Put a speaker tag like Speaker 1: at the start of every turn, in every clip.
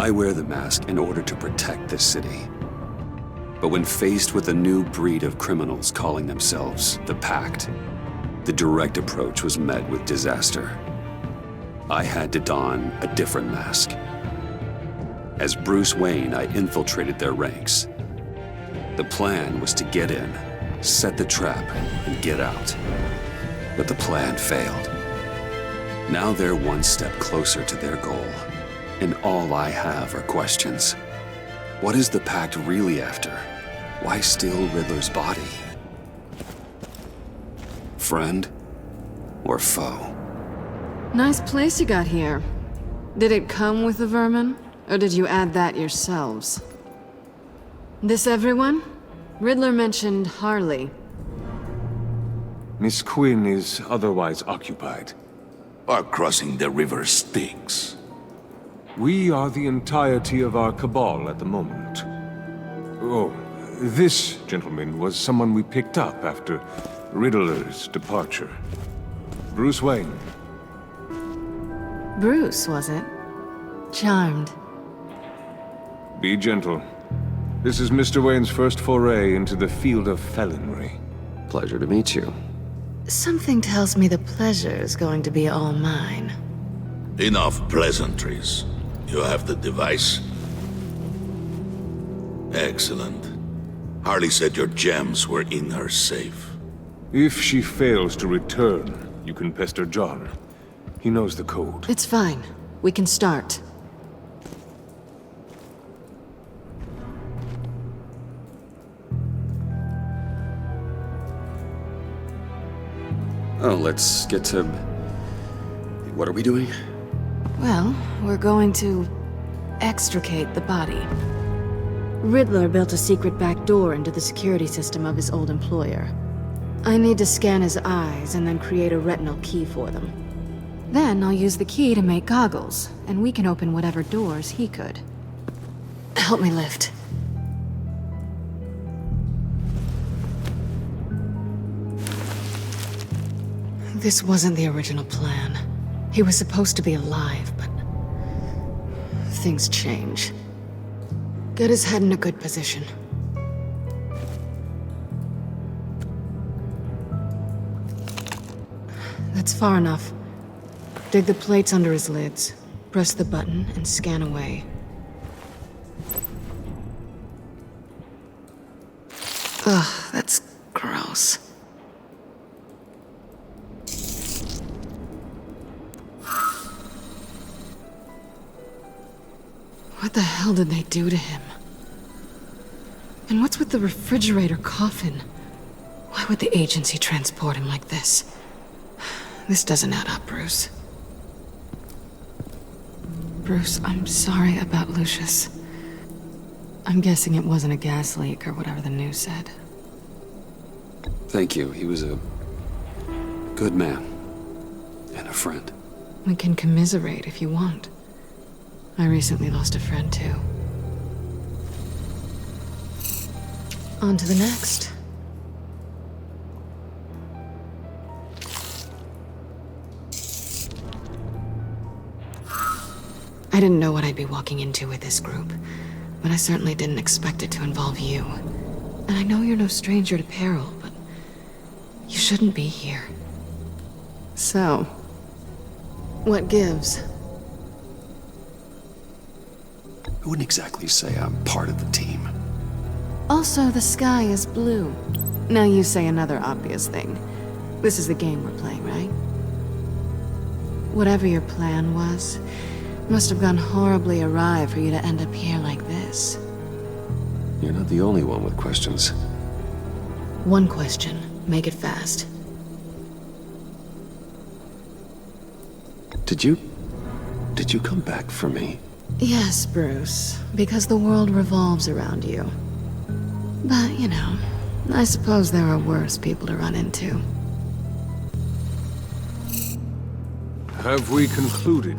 Speaker 1: I wear the mask in order to protect this city. But when faced with a new breed of criminals calling themselves the Pact, the direct approach was met with disaster. I had to don a different mask. As Bruce Wayne, I infiltrated their ranks. The plan was to get in, set the trap, and get out. But the plan failed. Now they're one step closer to their goal, and all I have are questions. What is the Pact really after? Why steal Riddler's body? Friend or foe?
Speaker 2: Nice place you got here. Did it come with the vermin, or did you add that yourselves? This everyone? Riddler mentioned Harley.
Speaker 3: Miss Quinn is otherwise occupied.
Speaker 4: Our crossing the river Styx.
Speaker 3: We are the entirety of our cabal at the moment. Oh, this gentleman was someone we picked up after Riddler's departure. Bruce Wayne.
Speaker 2: Bruce, was it? Charmed.
Speaker 3: Be gentle. This is Mr. Wayne's first foray into the field of felonry.
Speaker 1: Pleasure to meet you.
Speaker 2: Something tells me the pleasure is going to be all mine.
Speaker 4: Enough pleasantries. You have the device? Excellent. Harley said your gems were in her safe.
Speaker 3: If she fails to return, you can pester John. He knows the code.
Speaker 2: It's fine. We can start.
Speaker 1: Oh, let's get to... What are we doing?
Speaker 2: Well, we're going to extricate the body. Riddler built a secret back door into the security system of his old employer. I need to scan his eyes and then create a retinal key for them. Then I'll use the key to make goggles, and we can open whatever doors he could. Help me lift. This wasn't the original plan. He was supposed to be alive, but things change. Get his head in a good position. That's far enough. Dig the plates under his lids. Press the button and scan away. Ugh, that's gross. What the hell did they do to him? And what's with the refrigerator coffin? Why would the agency transport him like this? This doesn't add up, Bruce. Bruce, I'm sorry about Lucius. I'm guessing it wasn't a gas leak or whatever the news said.
Speaker 1: Thank you. He was a good man and a friend.
Speaker 2: We can commiserate if you want. I recently lost a friend, too. On to the next. I didn't know what I'd be walking into with this group, but I certainly didn't expect it to involve you. And I know you're no stranger to peril, but you shouldn't be here. So, what gives?
Speaker 1: I wouldn't exactly say I'm part of the team.
Speaker 2: Also, the sky is blue. Now you say another obvious thing. This is the game we're playing, right? Whatever your plan was, must have gone horribly awry for you to end up here like this.
Speaker 1: You're not the only one with questions.
Speaker 2: One question. Make it fast.
Speaker 1: Did you come back for me?
Speaker 2: Yes, Bruce. Because the world revolves around you. But, you know, I suppose there are worse people to run into.
Speaker 3: Have we concluded?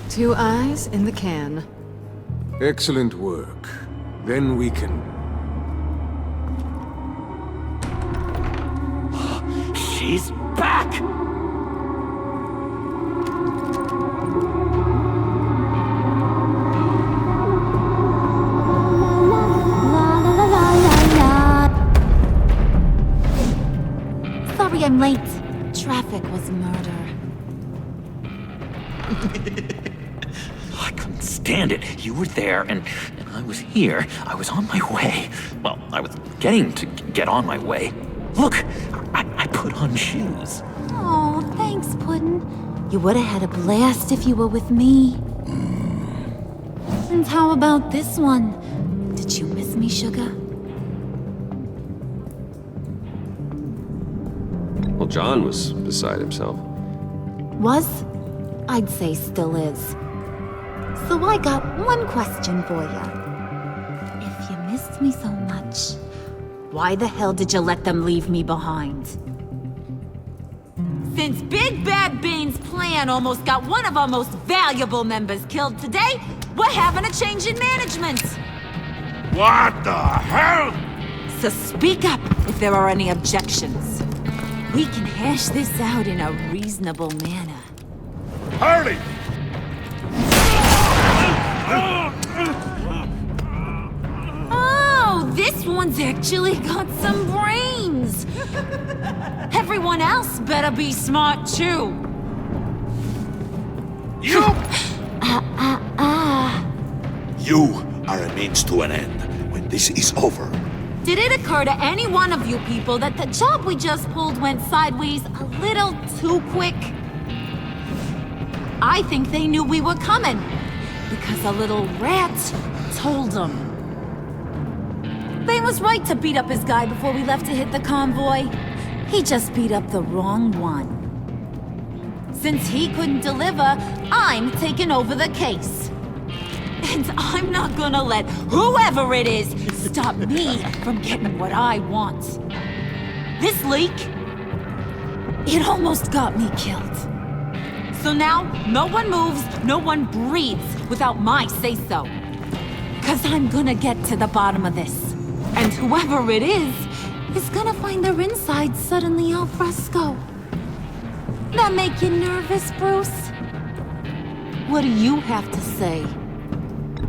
Speaker 2: 2 eyes in the can.
Speaker 3: Excellent work. Then we can...
Speaker 5: She's back!
Speaker 6: was murder.
Speaker 5: I couldn't stand it. You were there, and I was here. I was on my way. Well, I was getting to get on my way. Look, I put on shoes.
Speaker 6: Oh, thanks, Puddin'. You would have had a blast if you were with me. And how about this one? Did you miss me, Sugar?
Speaker 1: Well, John was beside himself.
Speaker 6: Was? I'd say still is. So I got one question for you. If you missed me so much, why the hell did you let them leave me behind? Since Big Bad Bean's plan almost got one of our most valuable members killed today, we're having a change in management.
Speaker 4: What the hell?
Speaker 6: So speak up if there are any objections. We can hash this out in a reasonable manner.
Speaker 4: Harley!
Speaker 6: Oh, this one's actually got some brains. Everyone else better be smart too.
Speaker 4: You! You are a means to an end. When this is over,
Speaker 6: Did it occur to any one of you people that the job we just pulled went sideways a little too quick? I think they knew we were coming, because a little rat told them. Bane was right to beat up his guy before we left to hit the convoy. He just beat up the wrong one. Since he couldn't deliver, I'm taking over the case. And I'm not gonna let whoever it is stop me from getting what I want. This leak, it almost got me killed. So now, no one moves, no one breathes without my say-so. 'Cause I'm gonna get to the bottom of this. And whoever it is gonna find their insides suddenly al fresco. That make you nervous, Bruce? What do you have to say?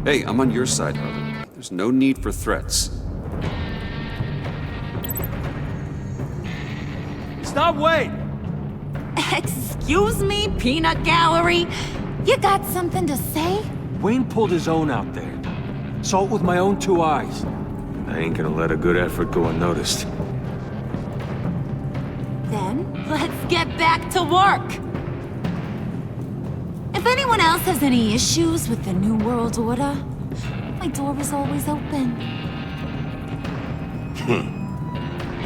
Speaker 1: Hey, I'm on your side, Harley. There's no need for threats.
Speaker 7: Stop, wait!
Speaker 6: Excuse me, peanut gallery? You got something to say?
Speaker 7: Wayne pulled his own out there. Saw it with my own two eyes.
Speaker 3: I ain't gonna let a good effort go unnoticed.
Speaker 6: Then, let's get back to work. If anyone else has any issues with the New World Order, my door is always open.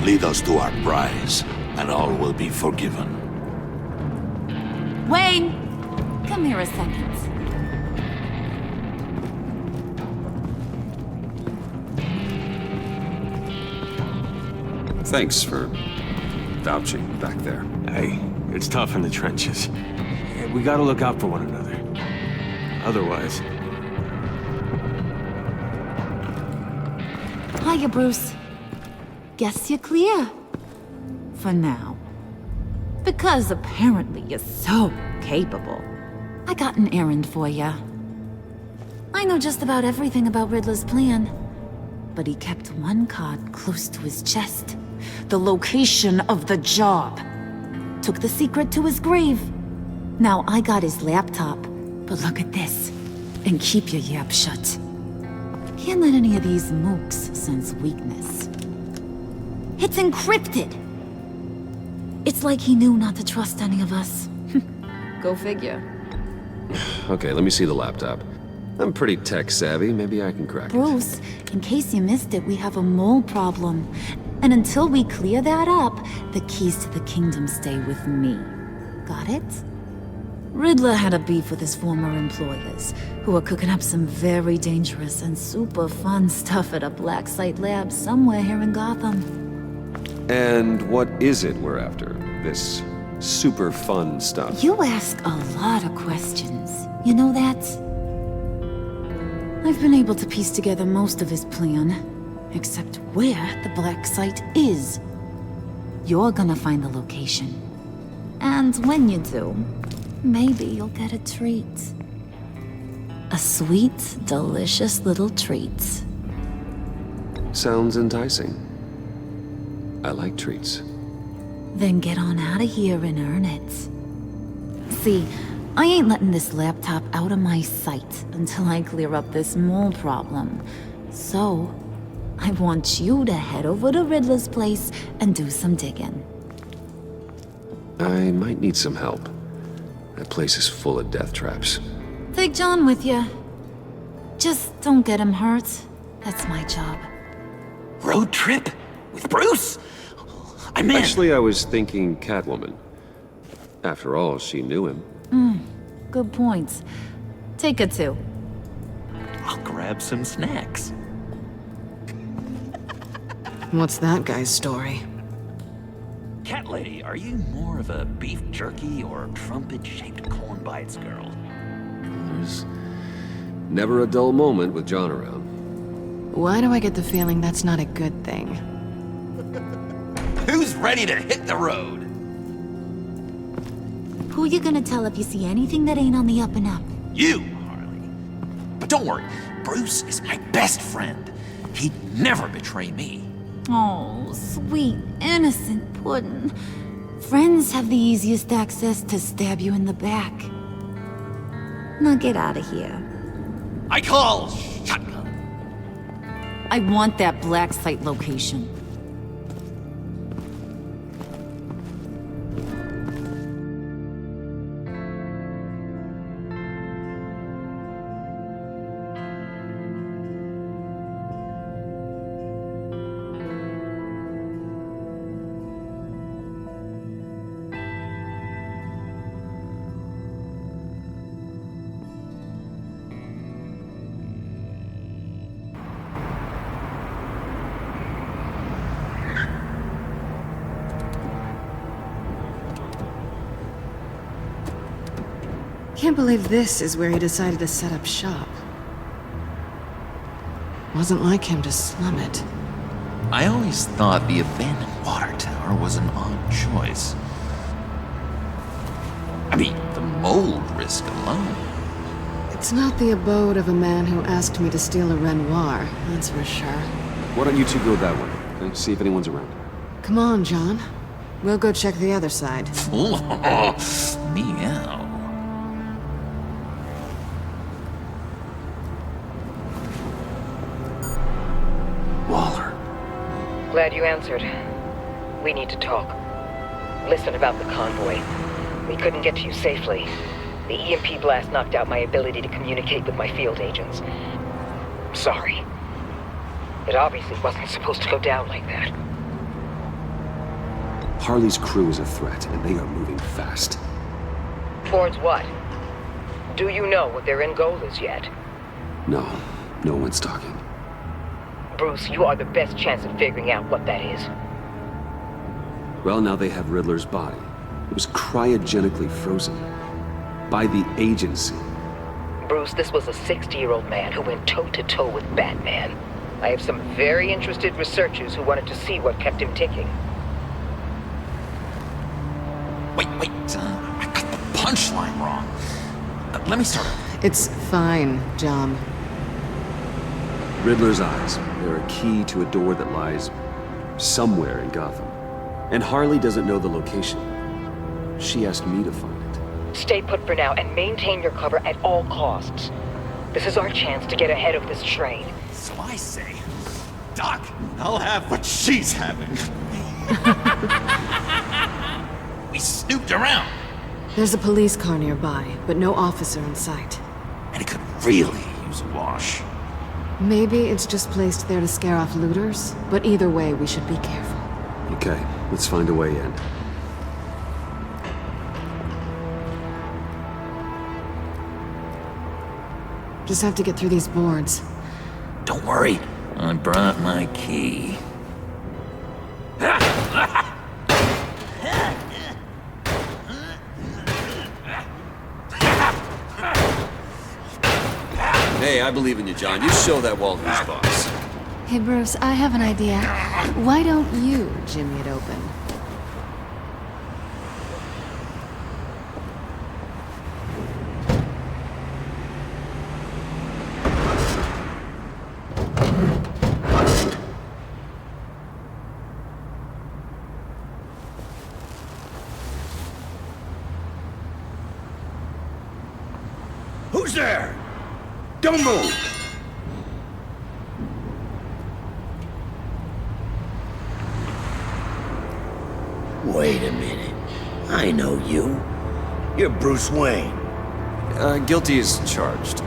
Speaker 4: lead us to our prize, and all will be forgiven.
Speaker 6: Wayne, come here a second.
Speaker 1: Thanks for vouching back there.
Speaker 3: Hey, it's tough in the trenches. We gotta look out for one another. Otherwise...
Speaker 6: Hiya, Bruce. Guess you're clear. For now. Because apparently you're so capable. I got an errand for ya. I know just about everything about Riddler's plan. But he kept one card close to his chest. The location of the job. Took the secret to his grave. Now I got his laptop. But look at this. And keep your yap shut. Can't let any of these mooks sense weakness. It's encrypted. It's like he knew not to trust any of us. Go figure.
Speaker 1: Okay, let me see the laptop. I'm pretty tech savvy. Maybe I can crack it.
Speaker 6: Bruce, in case you missed it, we have a mole problem. And until we clear that up, the keys to the kingdom stay with me. Got it? Riddler had a beef with his former employers, who were cooking up some very dangerous and super fun stuff at a black site lab somewhere here in Gotham.
Speaker 1: And what is it we're after? This super fun stuff?
Speaker 6: You ask a lot of questions. You know that? I've been able to piece together most of his plan, except where the black site is. You're gonna find the location. And when you do, maybe you'll get a treat. A sweet, delicious little treat.
Speaker 1: Sounds enticing. I like treats.
Speaker 6: Then get on out of here and earn it. See, I ain't letting this laptop out of my sight until I clear up this mole problem. So, I want you to head over to Riddler's place and do some digging.
Speaker 1: I might need some help. That place is full of death traps.
Speaker 6: Take John with you. Just don't get him hurt. That's my job.
Speaker 5: Road trip? With Bruce? I'm in.
Speaker 1: Actually, I was thinking Catwoman. After all, she knew him.
Speaker 6: Good point. Take her too.
Speaker 5: I'll grab some snacks.
Speaker 2: What's that guy's story?
Speaker 5: Cat lady, are you more of a beef jerky or trumpet-shaped corn bites girl?
Speaker 1: There's never a dull moment with John around.
Speaker 2: Why do I get the feeling that's not a good thing?
Speaker 5: Who's ready to hit the road?
Speaker 6: Who you gonna tell if you see anything that ain't on the up and up?
Speaker 5: You, Harley. But don't worry, Bruce is my best friend. He'd never betray me.
Speaker 6: Oh, sweet, innocent puddin'. Friends have the easiest access to stab you in the back. Now get out of here.
Speaker 5: I call shotgun.
Speaker 6: I want that black site location.
Speaker 2: Can't believe this is where he decided to set up shop. Wasn't like him to slum it.
Speaker 5: I always thought the abandoned water tower was an odd choice. I mean, the mold risk alone.
Speaker 2: It's not the abode of a man who asked me to steal a Renoir, that's for sure.
Speaker 1: Why don't you two go that way and see if anyone's around?
Speaker 2: Come on, John. We'll go check the other side.
Speaker 5: Meow.
Speaker 1: Waller.
Speaker 8: Glad you answered. We need to talk. Listen about the convoy. We couldn't get to you safely. The EMP blast knocked out my ability to communicate with my field agents. Sorry. It obviously wasn't supposed to go down like that.
Speaker 1: Harley's crew is a threat, and they are moving fast.
Speaker 8: Towards what? Do you know what their end goal is yet?
Speaker 1: No one's talking.
Speaker 8: Bruce, you are the best chance of figuring out what that is.
Speaker 1: Well, now they have Riddler's body. It was cryogenically frozen. By the agency.
Speaker 8: Bruce, this was a 60-year-old man who went toe-to-toe with Batman. I have some very interested researchers who wanted to see what kept him ticking.
Speaker 5: Wait, I got the punchline wrong. Let me start over.
Speaker 2: It's fine, John.
Speaker 1: Riddler's eyes. They're a key to a door that lies somewhere in Gotham. And Harley doesn't know the location. She asked me to find it.
Speaker 8: Stay put for now and maintain your cover at all costs. This is our chance to get ahead of this train.
Speaker 5: So I say, Doc, I'll have what she's having. We snooped around.
Speaker 2: There's a police car nearby, but no officer in sight.
Speaker 5: And it could really use a wash.
Speaker 2: Maybe it's just placed there to scare off looters, but either way, we should be careful.
Speaker 1: Okay, let's find a way in.
Speaker 2: Just have to get through these boards.
Speaker 5: Don't worry, I brought my key.
Speaker 1: Hey, I believe in you, John. You show that wall who's boss.
Speaker 2: Hey, Bruce, I have an idea. Why don't you jimmy it open?
Speaker 9: Who's there? Don't move! Wait a minute. I know you. You're Bruce Wayne.
Speaker 1: Guilty as charged.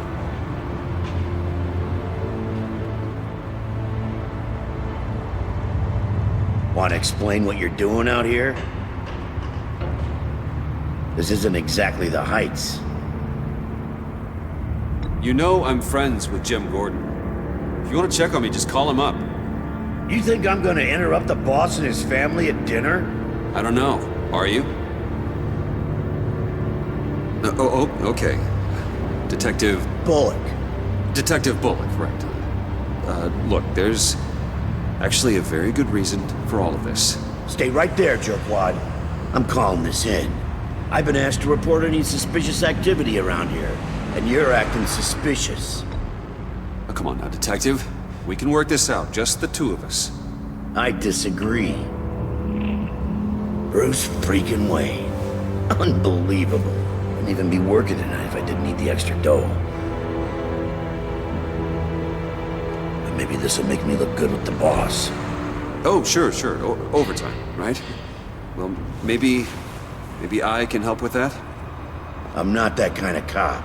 Speaker 9: Want to explain what you're doing out here? This isn't exactly the Heights.
Speaker 1: You know I'm friends with Jim Gordon. If you want to check on me, just call him up.
Speaker 9: You think I'm gonna interrupt the boss and his family at dinner?
Speaker 1: I don't know. Are you? Okay. Detective
Speaker 9: Bullock.
Speaker 1: Detective Bullock, right. Look, there's actually a very good reason for all of this.
Speaker 9: Stay right there, jerkwad. I'm calling this in. I've been asked to report any suspicious activity around here, and you're acting suspicious.
Speaker 1: Oh, come on now, Detective. We can work this out, just the two of us.
Speaker 9: I disagree. Bruce freaking Wayne. Unbelievable. Wouldn't even be working tonight if I didn't need the extra dough. But maybe this'll make me look good with the boss.
Speaker 1: Oh, sure. Overtime, right? Well, maybe I can help with that?
Speaker 9: I'm not that kind of cop.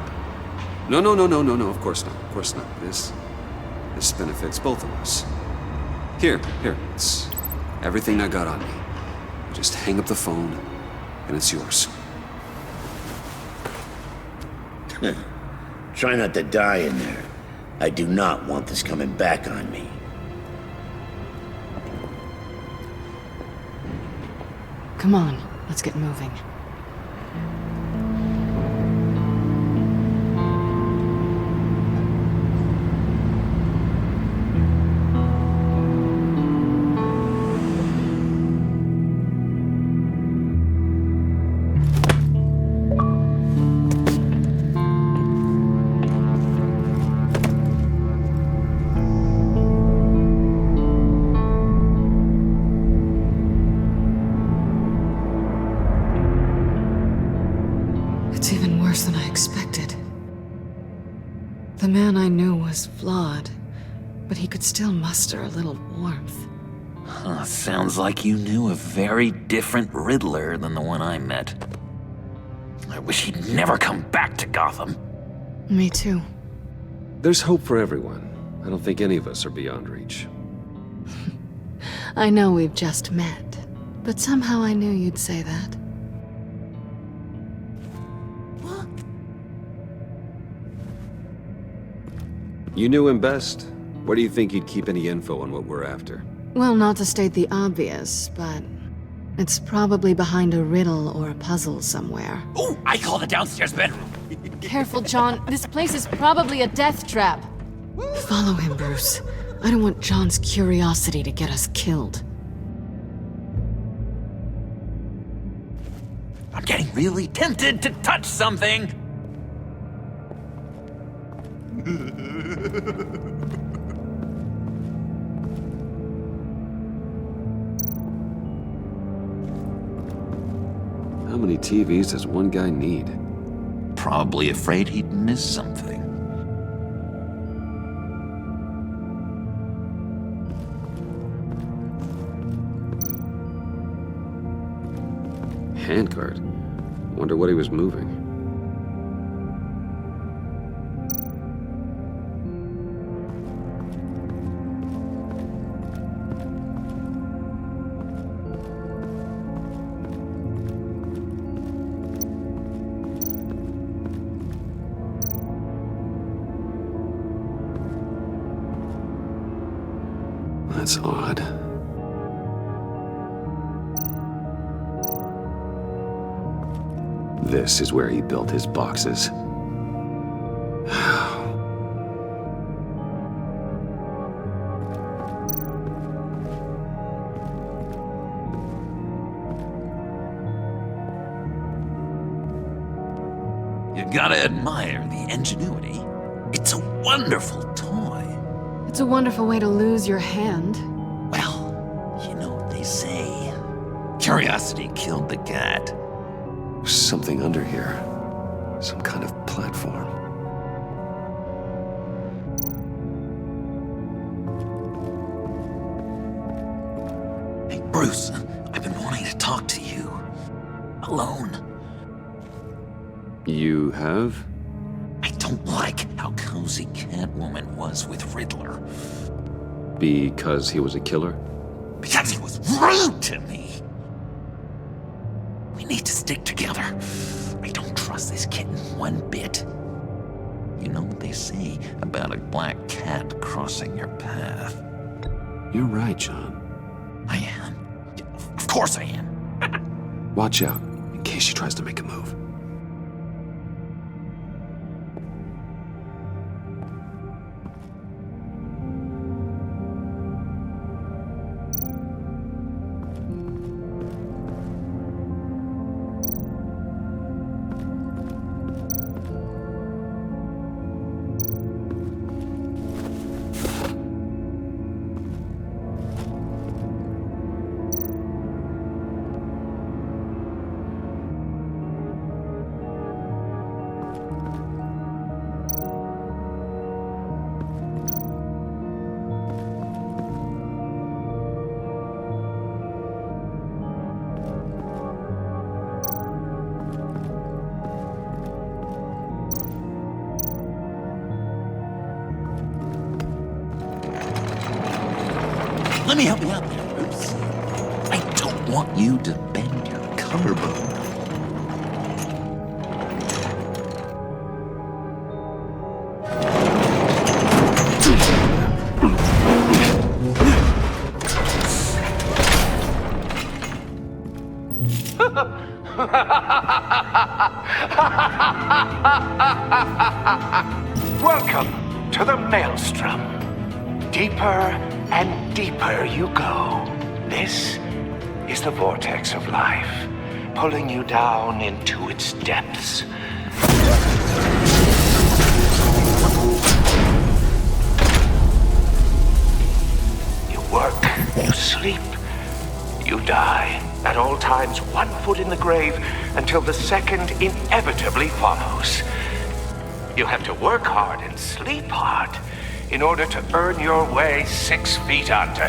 Speaker 1: No, of course not. This benefits both of us. Here, it's everything I got on me. Just hang up the phone, and it's yours.
Speaker 9: Try not to die in there. I do not want this coming back on me.
Speaker 2: Come on, let's get moving. It's even worse than I expected. The man I knew was flawed, but he could still muster a little warmth.
Speaker 5: Sounds like you knew a very different Riddler than the one I met. I wish he'd never come back to Gotham.
Speaker 2: Me too.
Speaker 1: There's hope for everyone. I don't think any of us are beyond reach.
Speaker 2: I know we've just met, but somehow I knew you'd say that.
Speaker 1: You knew him best. Where do you think he'd keep any info on what we're after?
Speaker 2: Well, not to state the obvious, but it's probably behind a riddle or a puzzle somewhere.
Speaker 5: Oh, I call the downstairs bedroom.
Speaker 2: Careful, John. This place is probably a death trap. Follow him, Bruce. I don't want John's curiosity to get us killed.
Speaker 5: I'm getting really tempted to touch something.
Speaker 1: How many TVs does one guy need?
Speaker 5: Probably afraid he'd miss something.
Speaker 1: Handcart. Wonder what he was moving. That's odd. This is where he built his boxes.
Speaker 5: You gotta admire the ingenuity. It's a wonderful toy.
Speaker 2: It's a wonderful way to lose your hand.
Speaker 5: Well, you know what they say. Curiosity killed the cat.
Speaker 1: There's something under here. Some kind of platform.
Speaker 5: Bruce, I've been wanting to talk to you. Alone.
Speaker 1: You have?
Speaker 5: I don't like how cozy Catwoman was with Riddler.
Speaker 1: Because he was a killer?
Speaker 5: Because he was rude to me. We need to stick together. I don't trust this kitten one bit. You know what they say about a black cat crossing your path?
Speaker 1: You're right, John.
Speaker 5: I am. Of course I am.
Speaker 1: Watch out, in case she tries to make a move.
Speaker 5: Let me help you out there, Bruce. I don't want you to bend your collarbone.
Speaker 10: Welcome to the Maelstrom. Deeper and deeper you go. This is the vortex of life, pulling you down into its depths. You work, you sleep, you die. At all times, 1 foot in the grave until the second inevitably follows. You have to work hard and sleep hard in order to earn your way 6 feet under.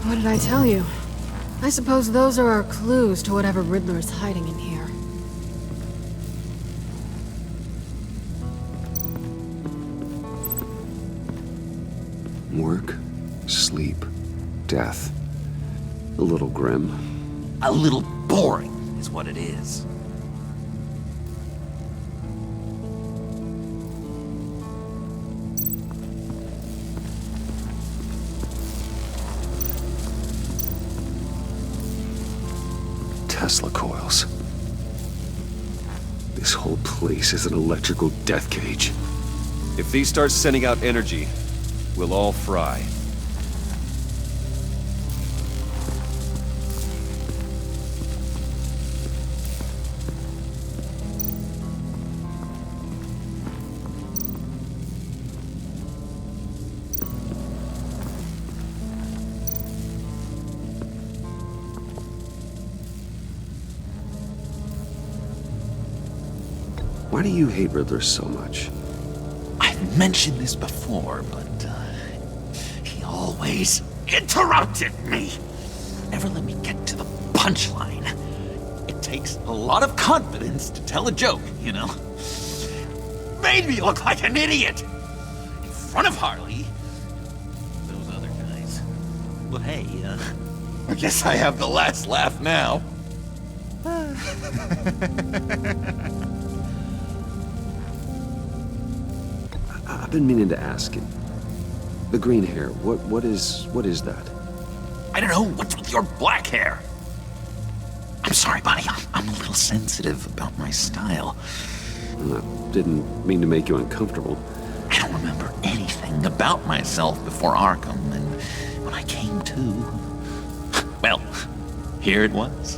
Speaker 2: What did I tell you? I suppose those are our clues to whatever Riddler is hiding in here.
Speaker 1: Work, sleep, death. A little grim.
Speaker 5: A little boring is what it is.
Speaker 1: Tesla coils. This whole place is an electrical death cage. If these start sending out energy, we'll all fry. Why do you hate Riddler so much?
Speaker 5: I've mentioned this before, but he always interrupted me. Never let me get to the punchline. It takes a lot of confidence to tell a joke, you know. Made me look like an idiot in front of Harley. Those other guys. Well, hey, I guess I have the last laugh now.
Speaker 1: I've been meaning to ask you. The green hair, what is that?
Speaker 5: I don't know. What's with your black hair? I'm sorry, buddy. I'm a little sensitive about my style.
Speaker 1: I didn't mean to make you uncomfortable.
Speaker 5: I don't remember anything about myself before Arkham, and when I came to, well, here it was.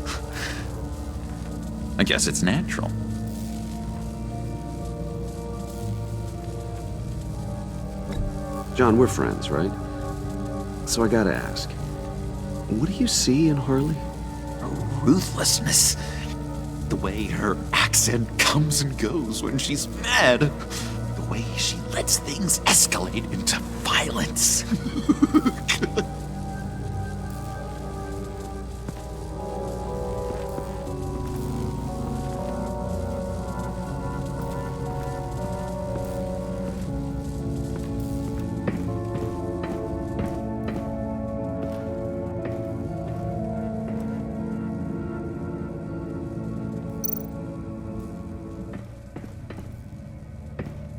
Speaker 5: I guess it's natural.
Speaker 1: John, we're friends, right? So I gotta ask, what do you see in Harley?
Speaker 5: Ruthlessness. The way her accent comes and goes when she's mad. The way she lets things escalate into violence.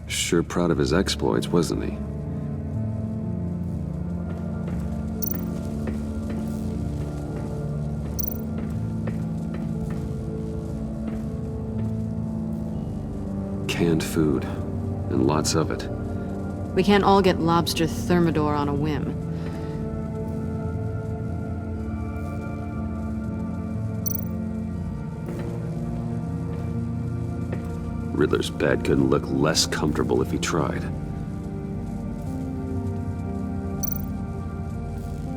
Speaker 1: Sure proud of his exploits, wasn't he? Canned food, and lots of it.
Speaker 2: We can't all get lobster thermidor on a whim.
Speaker 1: Riddler's bed couldn't look less comfortable if he tried.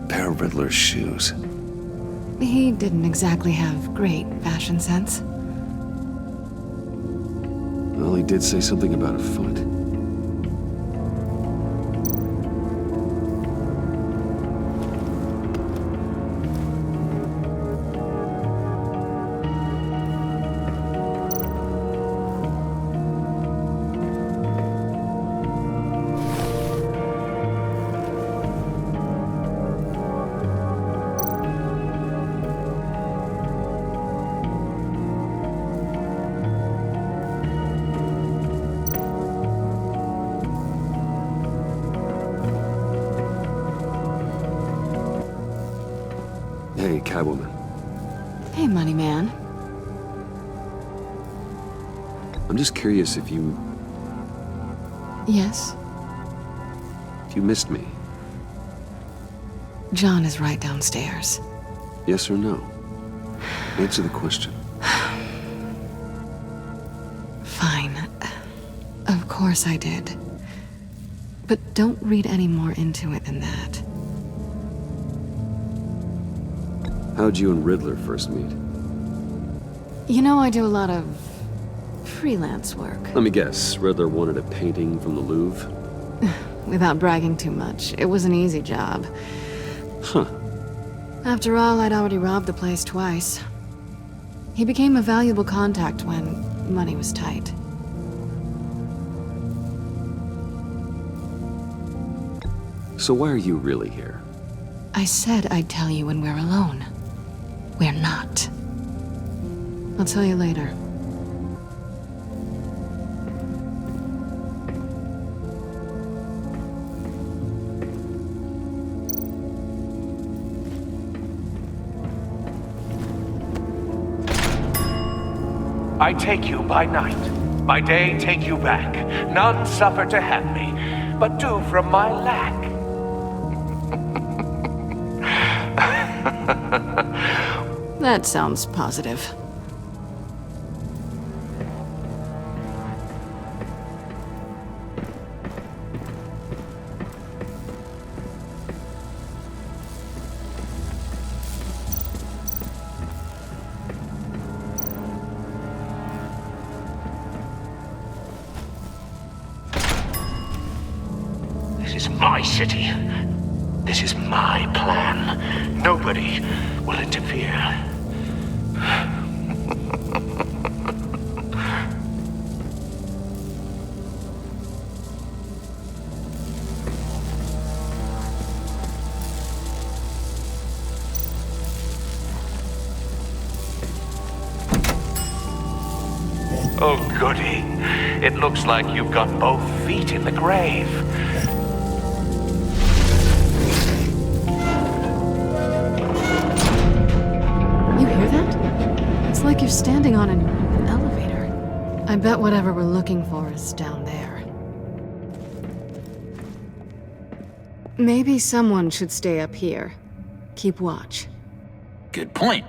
Speaker 1: Pair of Riddler's shoes.
Speaker 2: He didn't exactly have great fashion sense.
Speaker 1: Well, he did say something about a foot. Hey, Catwoman.
Speaker 2: Hey, money man.
Speaker 1: I'm just curious if you
Speaker 2: Yes?
Speaker 1: missed me.
Speaker 2: John is right downstairs.
Speaker 1: Yes or no? Answer the question.
Speaker 2: Fine. Of course I did. But don't read any more into it than that.
Speaker 1: How'd you and Riddler first meet?
Speaker 2: You know, I do a lot of freelance work.
Speaker 1: Let me guess, Riddler wanted a painting from the Louvre?
Speaker 2: Without bragging too much, it was an easy job.
Speaker 1: Huh.
Speaker 2: After all, I'd already robbed the place twice. He became a valuable contact when money was tight.
Speaker 1: So why are you really here?
Speaker 2: I said I'd tell you when we're alone. We're not. I'll tell you later.
Speaker 10: I take you by night, by day take you back. None suffer to have me, but do from my lack.
Speaker 2: That sounds positive.
Speaker 10: This is my city. This is my plan. Nobody will interfere. Oh, goody. It looks like you've got both feet in the grave.
Speaker 2: You hear that? It's like you're standing on an elevator. I bet whatever we're looking for is down there. Maybe someone should stay up here. Keep watch.
Speaker 5: Good point.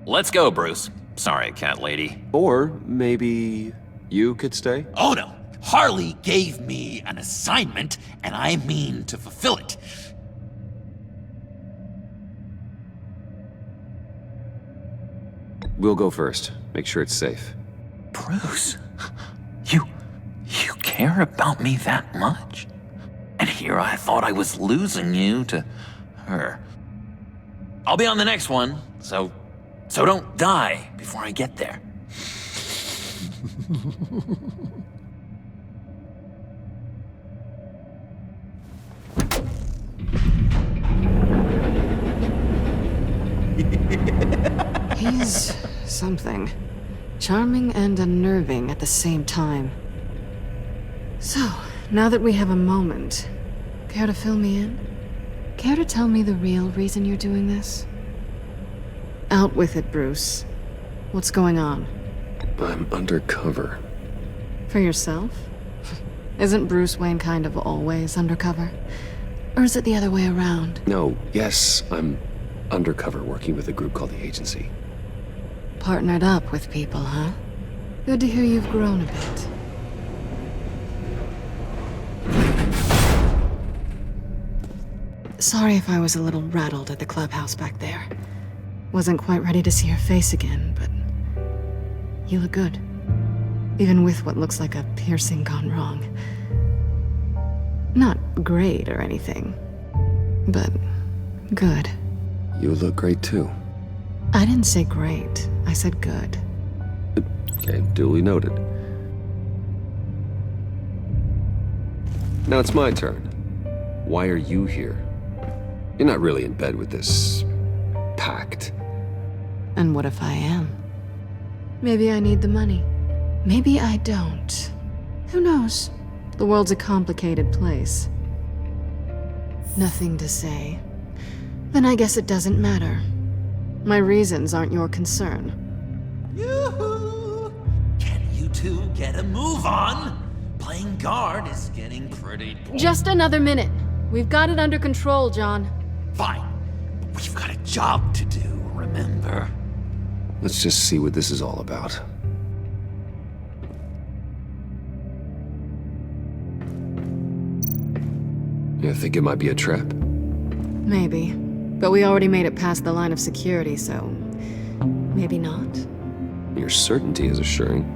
Speaker 5: Let's go, Bruce. Sorry, cat lady.
Speaker 1: Or maybe you could stay?
Speaker 5: Oh no! Harley gave me an assignment, and I mean to fulfill it.
Speaker 1: We'll go first. Make sure it's safe.
Speaker 5: Bruce, you care about me that much? And here I thought I was losing you to her. I'll be on the next one, so don't die before I get there.
Speaker 2: He's something. Charming and unnerving at the same time. So, now that we have a moment, care to fill me in? Care to tell me the real reason you're doing this? Out with it, Bruce. What's going on?
Speaker 1: I'm undercover.
Speaker 2: For yourself? Isn't Bruce Wayne kind of always undercover? Or is it the other way around?
Speaker 1: No, yes, I'm undercover working with a group called the Agency.
Speaker 2: Partnered up with people, huh? Good to hear you've grown a bit. Sorry if I was a little rattled at the clubhouse back there. Wasn't quite ready to see your face again, but you look good. Even with what looks like a piercing gone wrong. Not great or anything, but good.
Speaker 1: You look great too.
Speaker 2: I didn't say great, I said good.
Speaker 1: Okay, duly noted. Now it's my turn. Why are you here? You're not really in bed with this pact.
Speaker 2: And what if I am? Maybe I need the money. Maybe I don't. Who knows? The world's a complicated place. Nothing to say. Then I guess it doesn't matter. My reasons aren't your concern.
Speaker 5: Yoo-hoo! Can you two get a move on? Playing guard is getting pretty boring.
Speaker 2: Just another minute. We've got it under control, John.
Speaker 5: Fine. But we've got a job to do, remember?
Speaker 1: Let's just see what this is all about. You think it might be a trap?
Speaker 2: Maybe. But we already made it past the line of security, so maybe not.
Speaker 1: Your certainty is assuring.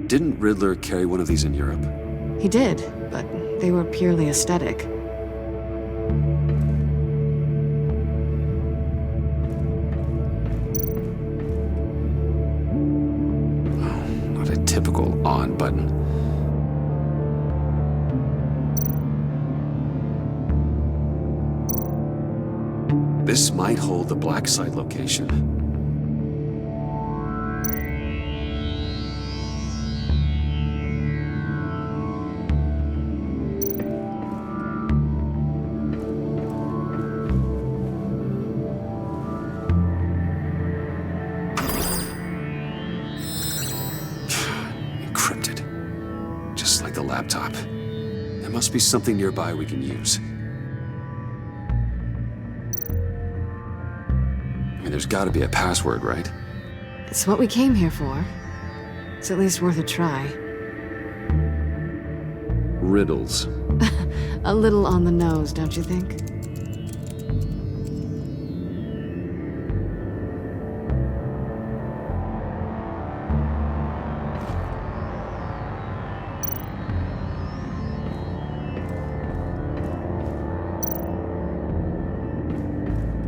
Speaker 1: Didn't Riddler carry one of these in Europe?
Speaker 2: He did, but they were purely aesthetic.
Speaker 1: Not a typical on button. This might hold the black site location. Encrypted. Just like the laptop. There must be something nearby we can use. I mean, there's gotta be a password, right?
Speaker 2: It's what we came here for. It's at least worth a try.
Speaker 1: Riddles.
Speaker 2: A little on the nose, don't you think?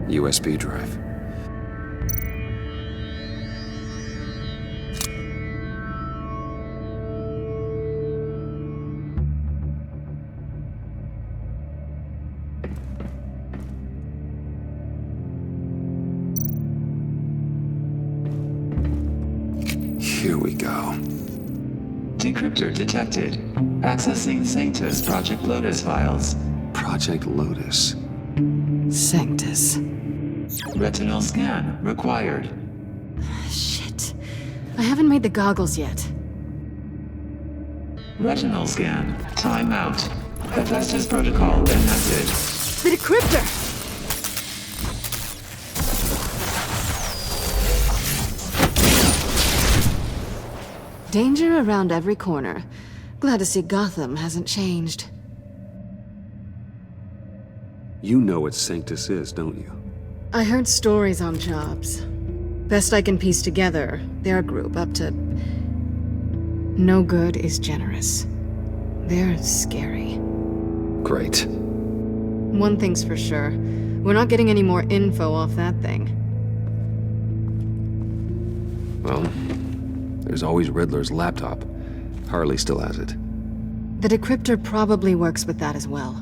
Speaker 1: USB drive. Here we go.
Speaker 11: Decryptor detected. Accessing Sanctus Project Lotus files.
Speaker 1: Project Lotus.
Speaker 2: Sanctus.
Speaker 11: Retinal scan required.
Speaker 2: Shit. I haven't made the goggles yet.
Speaker 11: Retinal scan. Timeout. Hephaestus protocol enacted.
Speaker 2: The decryptor! Danger around every corner. Glad to see Gotham hasn't changed.
Speaker 1: You know what Sanctus is, don't you?
Speaker 2: I heard stories on jobs. Best I can piece together, their group up to... No good is generous. They're scary.
Speaker 1: Great.
Speaker 2: One thing's for sure. We're not getting any more info off that thing.
Speaker 1: Well, there's always Riddler's laptop. Harley still has it.
Speaker 2: The decryptor probably works with that as well.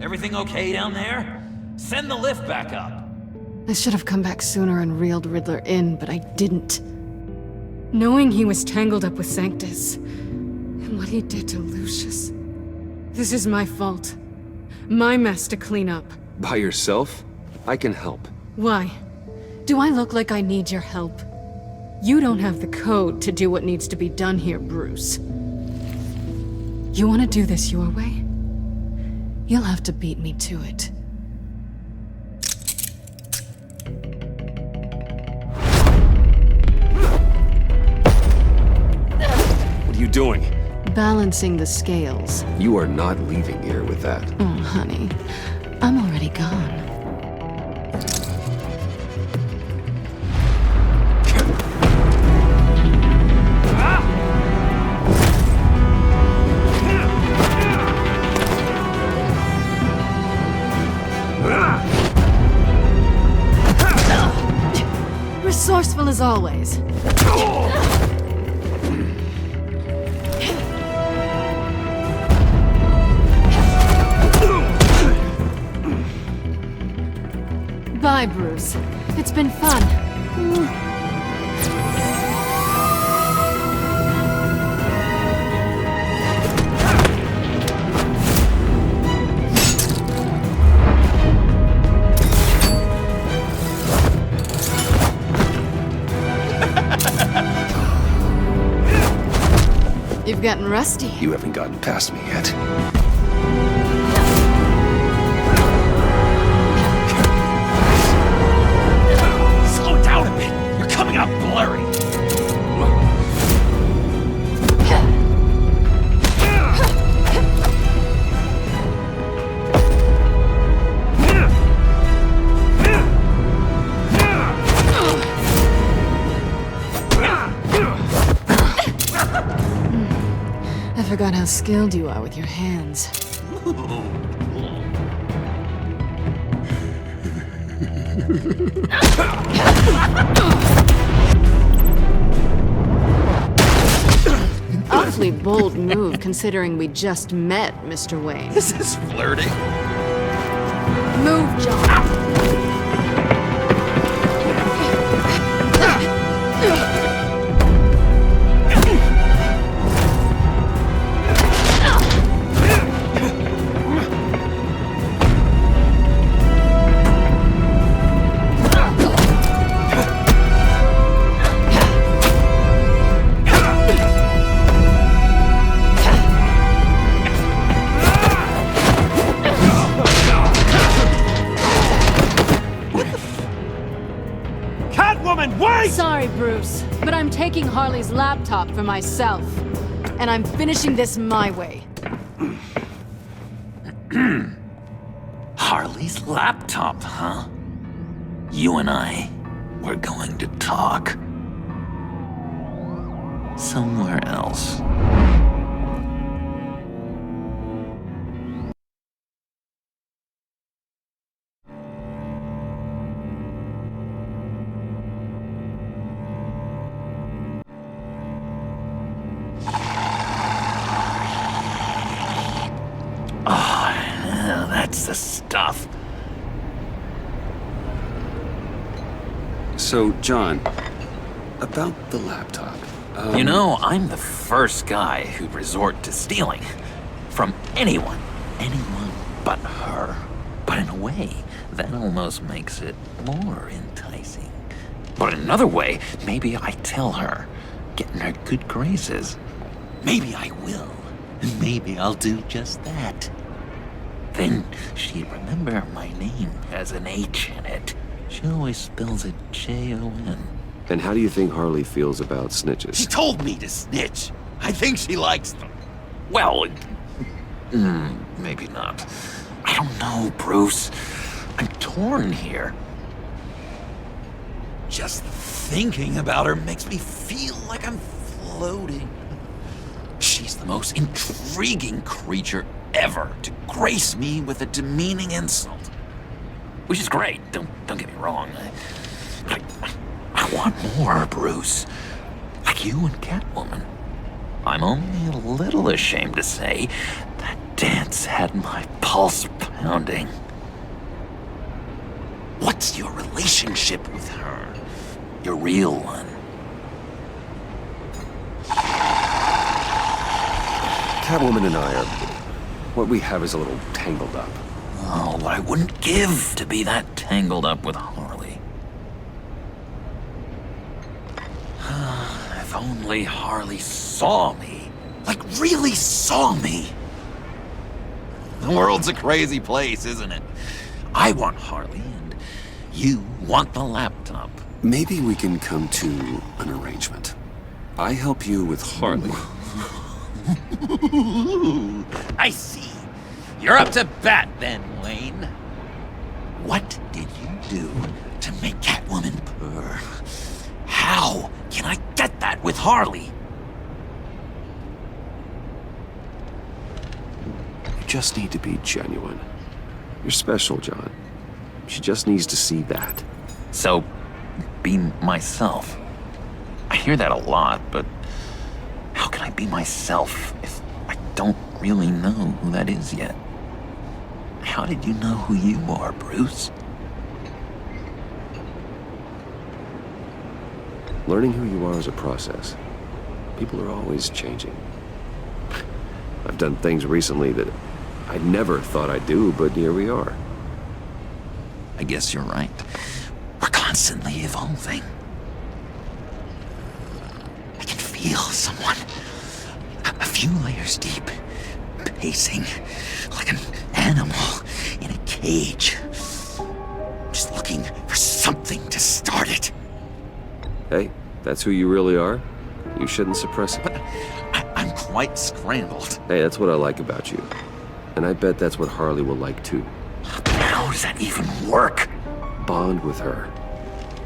Speaker 5: Everything okay down there? Send the lift back up.
Speaker 2: I should have come back sooner and reeled Riddler in, but I didn't. Knowing he was tangled up with Sanctus, and what he did to Lucius. This is my fault. My mess to clean up.
Speaker 1: By yourself? I can help.
Speaker 2: Why? Do I look like I need your help? You don't have the code to do what needs to be done here, Bruce. You want to do this your way? You'll have to beat me to it.
Speaker 1: What are you doing?
Speaker 2: Balancing the scales.
Speaker 1: You are not leaving here with that.
Speaker 2: Oh, honey. I'm already gone. Resourceful as always. Bye, Bruce. It's been fun. You've gotten rusty.
Speaker 1: You haven't gotten past me yet.
Speaker 5: Slow down a bit. You're coming out blurry.
Speaker 2: I forgot how skilled you are with your hands. Awfully bold move considering we just met, Mr. Wayne.
Speaker 5: This is flirting.
Speaker 2: Move, John. Sorry, Bruce, but I'm taking Harley's laptop for myself. And I'm finishing this my way.
Speaker 5: Harley's laptop, huh? You and I, we're going to talk. Somewhere else. That's the stuff.
Speaker 1: So, John, about the laptop.
Speaker 5: You know, I'm the first guy who'd resort to stealing. From anyone but her. But in a way, that almost makes it more enticing. But in another way, maybe I tell her, get in her good graces. Maybe I will. And maybe I'll do just that. Then she'd remember my name has an H in it. She always spells it Jon.
Speaker 1: And how do you think Harley feels about snitches?
Speaker 5: She told me to snitch. I think she likes them. Well, maybe not. I don't know, Bruce. I'm torn here. Just thinking about her makes me feel like I'm floating. She's the most intriguing creature ever to grace me with a demeaning insult. Which is great, don't get me wrong. I want more, Bruce. Like you and Catwoman. I'm only a little ashamed to say that dance had my pulse pounding. What's your relationship with her? Your real one?
Speaker 1: Catwoman and I are... what we have is a little tangled up.
Speaker 5: Oh, what I wouldn't give to be that tangled up with Harley. If only Harley saw me. Like, really saw me. The world's a crazy place, isn't it? I want Harley, and you want the laptop.
Speaker 1: Maybe we can come to an arrangement. I help you with Harley.
Speaker 5: I see. You're up to bat then, Wayne. What did you do to make Catwoman purr? How can I get that with Harley?
Speaker 1: You just need to be genuine. You're special, John. She just needs to see that.
Speaker 5: So, be myself. I hear that a lot, but how can I be myself if I don't really know who that is yet? How did you know who you are, Bruce?
Speaker 1: Learning who you are is a process. People are always changing. I've done things recently that I never thought I'd do, but here we are.
Speaker 5: I guess you're right. We're constantly evolving. I can feel someone a few layers deep, pacing like an animal in a cage. Just looking for something to start it.
Speaker 1: Hey, that's who you really are. You shouldn't suppress it.
Speaker 5: But I'm quite scrambled.
Speaker 1: Hey, that's what I like about you. And I bet that's what Harley will like too.
Speaker 5: How does that even work?
Speaker 1: Bond with her.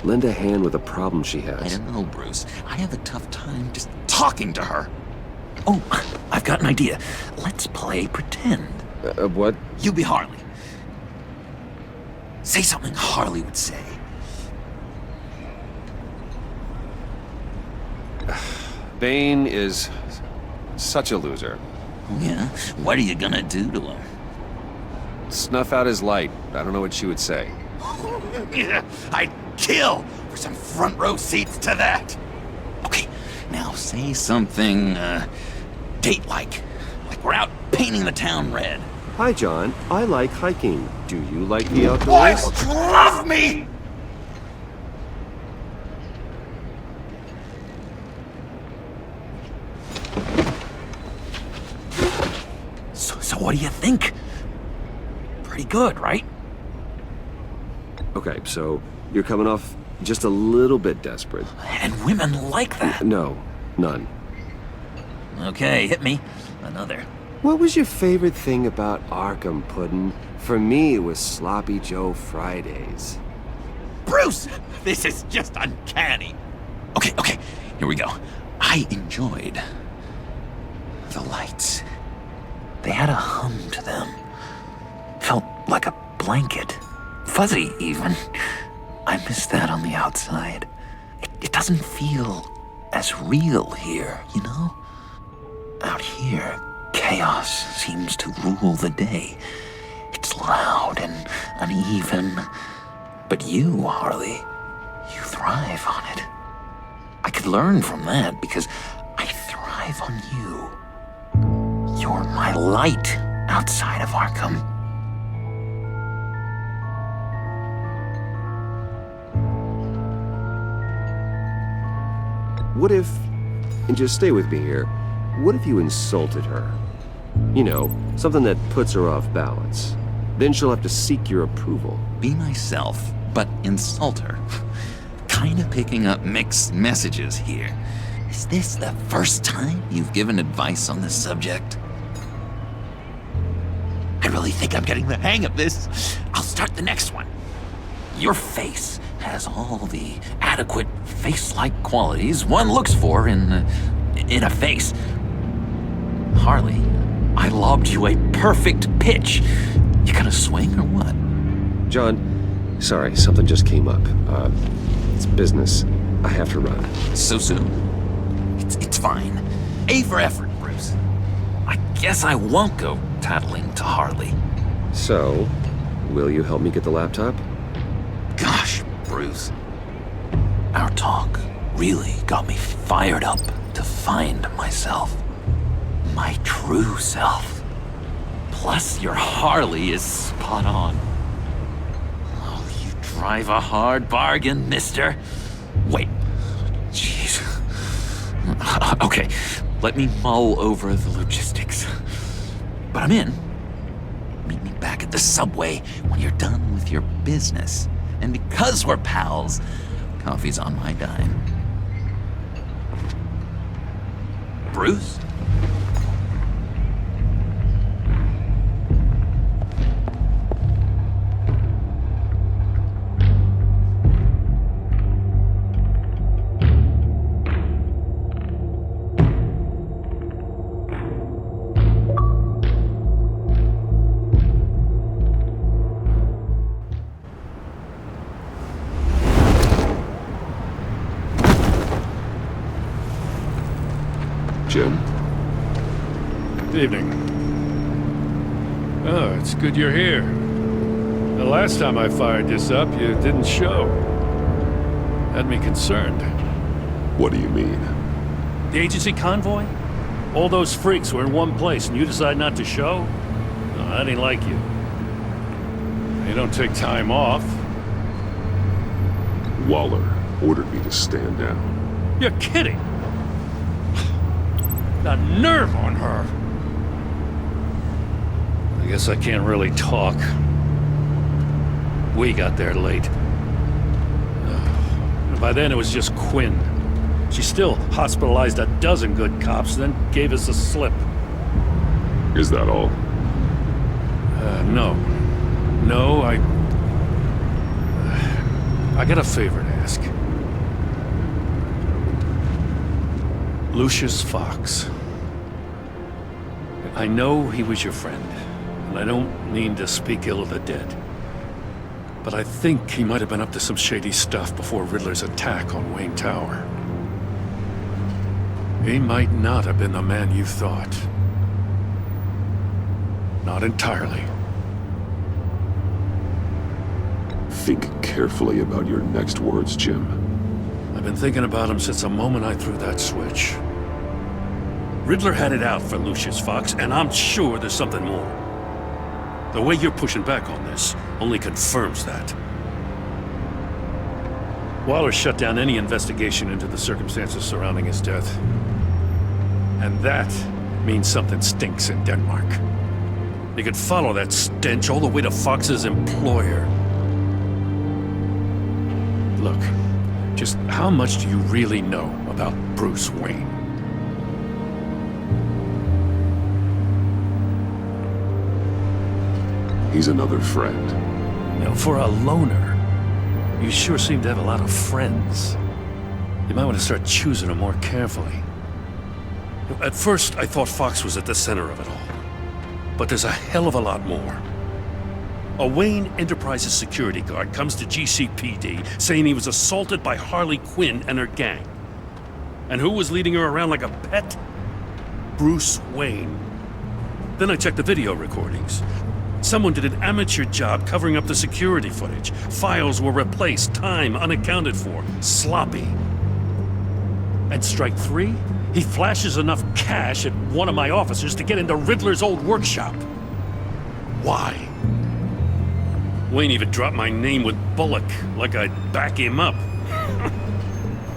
Speaker 1: Lend a hand with a problem she has.
Speaker 5: I don't know, Bruce. I have a tough time just talking to her. Oh, I've got an idea. Let's play pretend.
Speaker 1: What?
Speaker 5: You be Harley. Say something Harley would say.
Speaker 1: Bane is such a loser.
Speaker 5: Yeah? What are you gonna do to him?
Speaker 1: Snuff out his light. I don't know what she would say.
Speaker 5: Yeah, I'd kill for some front row seats to that. Okay, now say something, date-like. Like we're out painting the town red.
Speaker 1: Hi, John. I like hiking. Do you like the
Speaker 5: Why
Speaker 1: outdoors?
Speaker 5: don't you love me? So what do you think? Pretty good, right?
Speaker 1: Okay, so you're coming off just a little bit desperate.
Speaker 5: And women like that.
Speaker 1: No, none.
Speaker 5: Okay, hit me. Another.
Speaker 1: What was your favorite thing about Arkham, Puddin'? For me, it was Sloppy Joe Fridays.
Speaker 5: Bruce! This is just uncanny. Okay, here we go. I enjoyed the lights. They had a hum to them. Felt like a blanket. Fuzzy, even. I miss that on the outside. It doesn't feel as real here, you know? Out here, chaos seems to rule the day. It's loud and uneven. But you, Harley, you thrive on it. I could learn from that because I thrive on you. You're my light outside of Arkham.
Speaker 1: What if, and just stay with me here, what if you insulted her? You know, something that puts her off balance. Then she'll have to seek your approval.
Speaker 5: Be myself, but insult her. Kinda picking up mixed messages here. Is this the first time you've given advice on this subject? I really think I'm getting the hang of this. I'll start the next one. Your face has all the adequate face-like qualities one looks for in a face. Harley, I lobbed you a perfect pitch. You gonna swing or what?
Speaker 1: John, sorry, something just came up. It's business. I have to run.
Speaker 5: So soon? It's fine. A for effort, Bruce. I guess I won't go tattling to Harley.
Speaker 1: So, will you help me get the laptop?
Speaker 5: Gosh, Bruce. Our talk really got me fired up to find myself. My true self. Plus, your Harley is spot on. Oh, you drive a hard bargain, mister. Wait. Jeez. Okay, let me mull over the logistics. But I'm in. Meet me back at the subway when you're done with your business. And because we're pals, coffee's on my dime. Bruce?
Speaker 1: Jim?
Speaker 12: Good evening. Oh, it's good you're here. The last time I fired this up, you didn't show. Had me concerned.
Speaker 1: What do you mean?
Speaker 12: The agency convoy? All those freaks were in one place and you decide not to show? No, I didn't like you. You don't take time off.
Speaker 3: Waller ordered me to stand down.
Speaker 12: You're kidding! The nerve on her! I guess I can't really talk. We got there late. And by then it was just Quinn. She still hospitalized a dozen good cops, then gave us the slip.
Speaker 3: Is that all?
Speaker 12: No. No, I got a favor to ask. Lucius Fox. I know he was your friend, and I don't mean to speak ill of the dead. But I think he might have been up to some shady stuff before Riddler's attack on Wayne Tower. He might not have been the man you thought. Not entirely.
Speaker 3: Think carefully about your next words, Jim.
Speaker 12: I've been thinking about him since the moment I threw that switch. Riddler had it out for Lucius Fox, and I'm sure there's something more. The way you're pushing back on this only confirms that. Waller shut down any investigation into the circumstances surrounding his death. And that means something stinks in Denmark. You could follow that stench all the way to Fox's employer. Look, just how much do you really know about Bruce Wayne?
Speaker 3: He's another friend.
Speaker 12: You know, for a loner, you sure seem to have a lot of friends. You might want to start choosing them more carefully. At first, I thought Fox was at the center of it all. But there's a hell of a lot more. A Wayne Enterprises security guard comes to GCPD saying he was assaulted by Harley Quinn and her gang. And who was leading her around like a pet? Bruce Wayne. Then I checked the video recordings. Someone did an amateur job covering up the security footage. Files were replaced, time unaccounted for, sloppy. And strike three? He flashes enough cash at one of my officers to get into Riddler's old workshop. Why? Wayne even dropped my name with Bullock, like I'd back him up.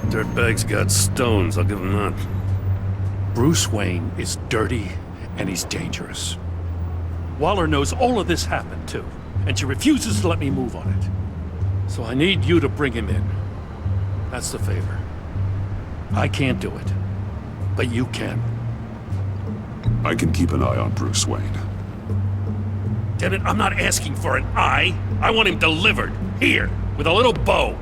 Speaker 12: Dirtbag's got stones, I'll give him that. Bruce Wayne is dirty and he's dangerous. Waller knows all of this happened too, and she refuses to let me move on it. So I need you to bring him in. That's the favor. I can't do it, but you can.
Speaker 3: I can keep an eye on Bruce Wayne.
Speaker 12: Damn it, I'm not asking for an eye. I want him delivered, here, with a little bow.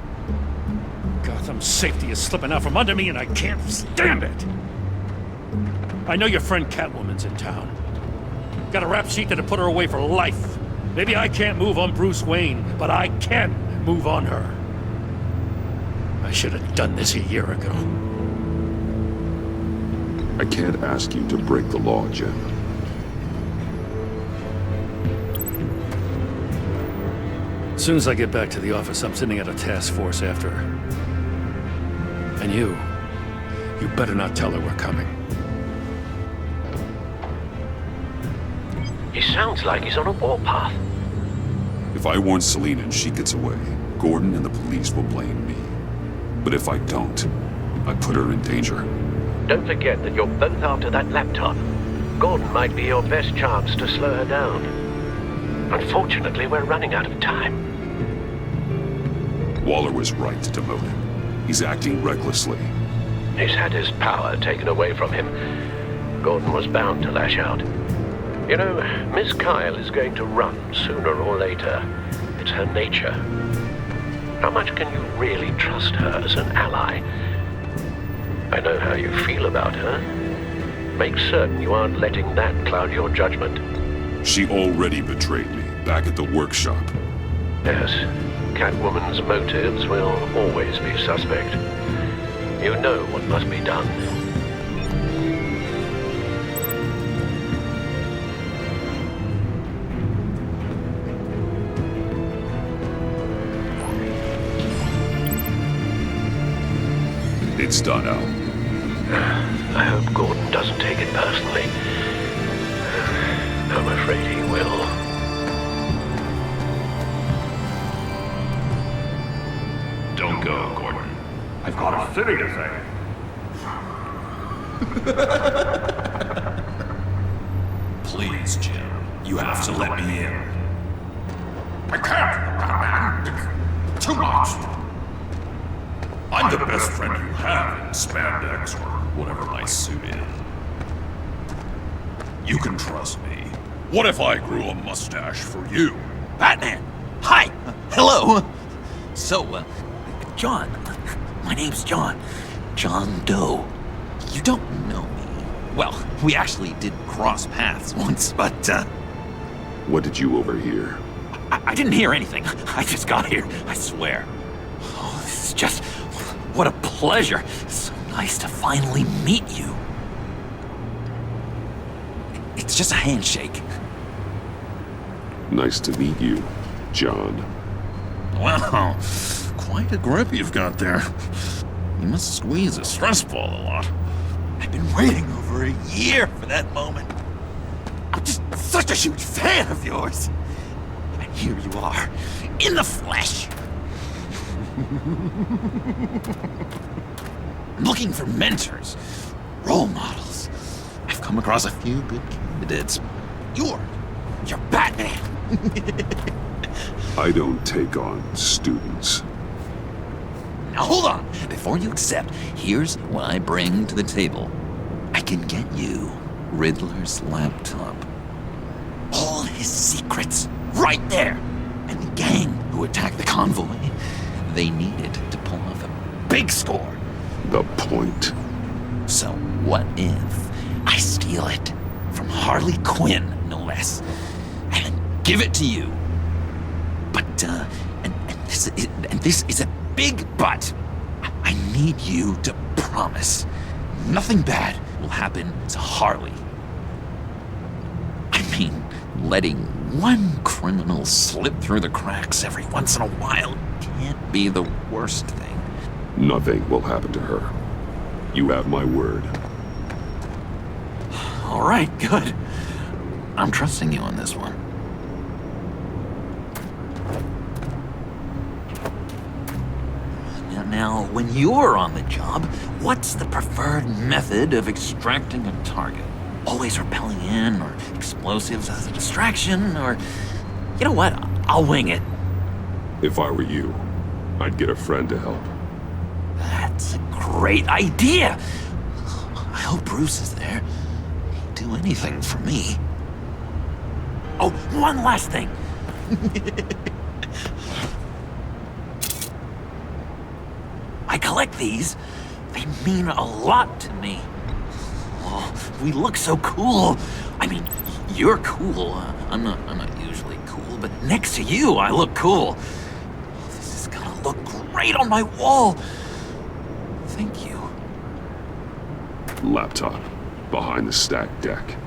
Speaker 12: Gotham's safety is slipping out from under me and I can't stand it. I know your friend Catwoman's in town. Got a rap sheet that'll put her away for life. Maybe I can't move on Bruce Wayne, but I can move on her. I should have done this a year ago.
Speaker 13: I can't ask you to break the law, Jen.
Speaker 12: As soon as I get back to the office, I'm sending out a task force after her. And you better not tell her we're coming.
Speaker 10: He sounds like he's on a warpath.
Speaker 13: If I warn Selina and she gets away, Gordon and the police will blame me. But if I don't, I put her in danger.
Speaker 10: Don't forget that you're both after that laptop. Gordon might be your best chance to slow her down. Unfortunately, we're running out of time.
Speaker 13: Waller was right to demote him. He's acting recklessly.
Speaker 10: He's had his power taken away from him. Gordon was bound to lash out. You know, Miss Kyle is going to run sooner or later. It's her nature. How much can you really trust her as an ally? I know how you feel about her. Make certain you aren't letting that cloud your judgment.
Speaker 13: She already betrayed me back at the workshop.
Speaker 10: Yes, Catwoman's motives will always be suspect. You know what must be done.
Speaker 13: It's done, Al.
Speaker 10: I hope Gordon doesn't take it personally. I'm afraid he will.
Speaker 14: Don't go, Gordon. I've got a city to save.
Speaker 15: Please, Jim. You have to let me in.
Speaker 14: I can't, Batman. Too much.
Speaker 15: I'm the best friend you have in spandex or whatever my suit is. You can trust me. What if I grew a mustache for you?
Speaker 5: Batman! Hi! Hello! So, John. My name's John. John Doe. You don't know me. Well, we actually did cross paths once, but,
Speaker 13: What did you overhear?
Speaker 5: I didn't hear anything. I just got here, I swear. Oh, this is just... What a pleasure. So nice to finally meet you. It's just a handshake.
Speaker 13: Nice to meet you, John.
Speaker 15: Wow, quite a grip you've got there. You must squeeze a stress ball a lot.
Speaker 5: I've been waiting over a year for that moment. I'm just such a huge fan of yours. And here you are, in the flesh. I'm looking for mentors, role models. I've come across a few good candidates. You're Batman.
Speaker 13: I don't take on students.
Speaker 5: Now hold on. Before you accept, here's what I bring to the table. I can get you Riddler's laptop. All his secrets, right there. And the gang who attacked the convoy, they needed to pull off a big score.
Speaker 13: The point.
Speaker 5: So what if I steal it from Harley Quinn, no less, and give it to you? But, and this is a big but. I need you to promise nothing bad will happen to Harley. I mean, letting one criminal slip through the cracks every once in a while can't be the worst thing.
Speaker 13: Nothing will happen to her. You have my word.
Speaker 5: All right, good. I'm trusting you on this one. Now, when you're on the job, what's the preferred method of extracting a target? Always rappelling in, or explosives as a distraction, or... You know what? I'll wing it.
Speaker 13: If I were you, I'd get a friend to help.
Speaker 5: That's a great idea! I hope Bruce is there. He'd do anything for me. Oh, one last thing! I collect these. They mean a lot to me. Oh, we look so cool. I mean, you're cool. I'm not usually cool, but next to you, I look cool. This is gonna look great on my wall. Thank you.
Speaker 13: Laptop. behind the stacked deck.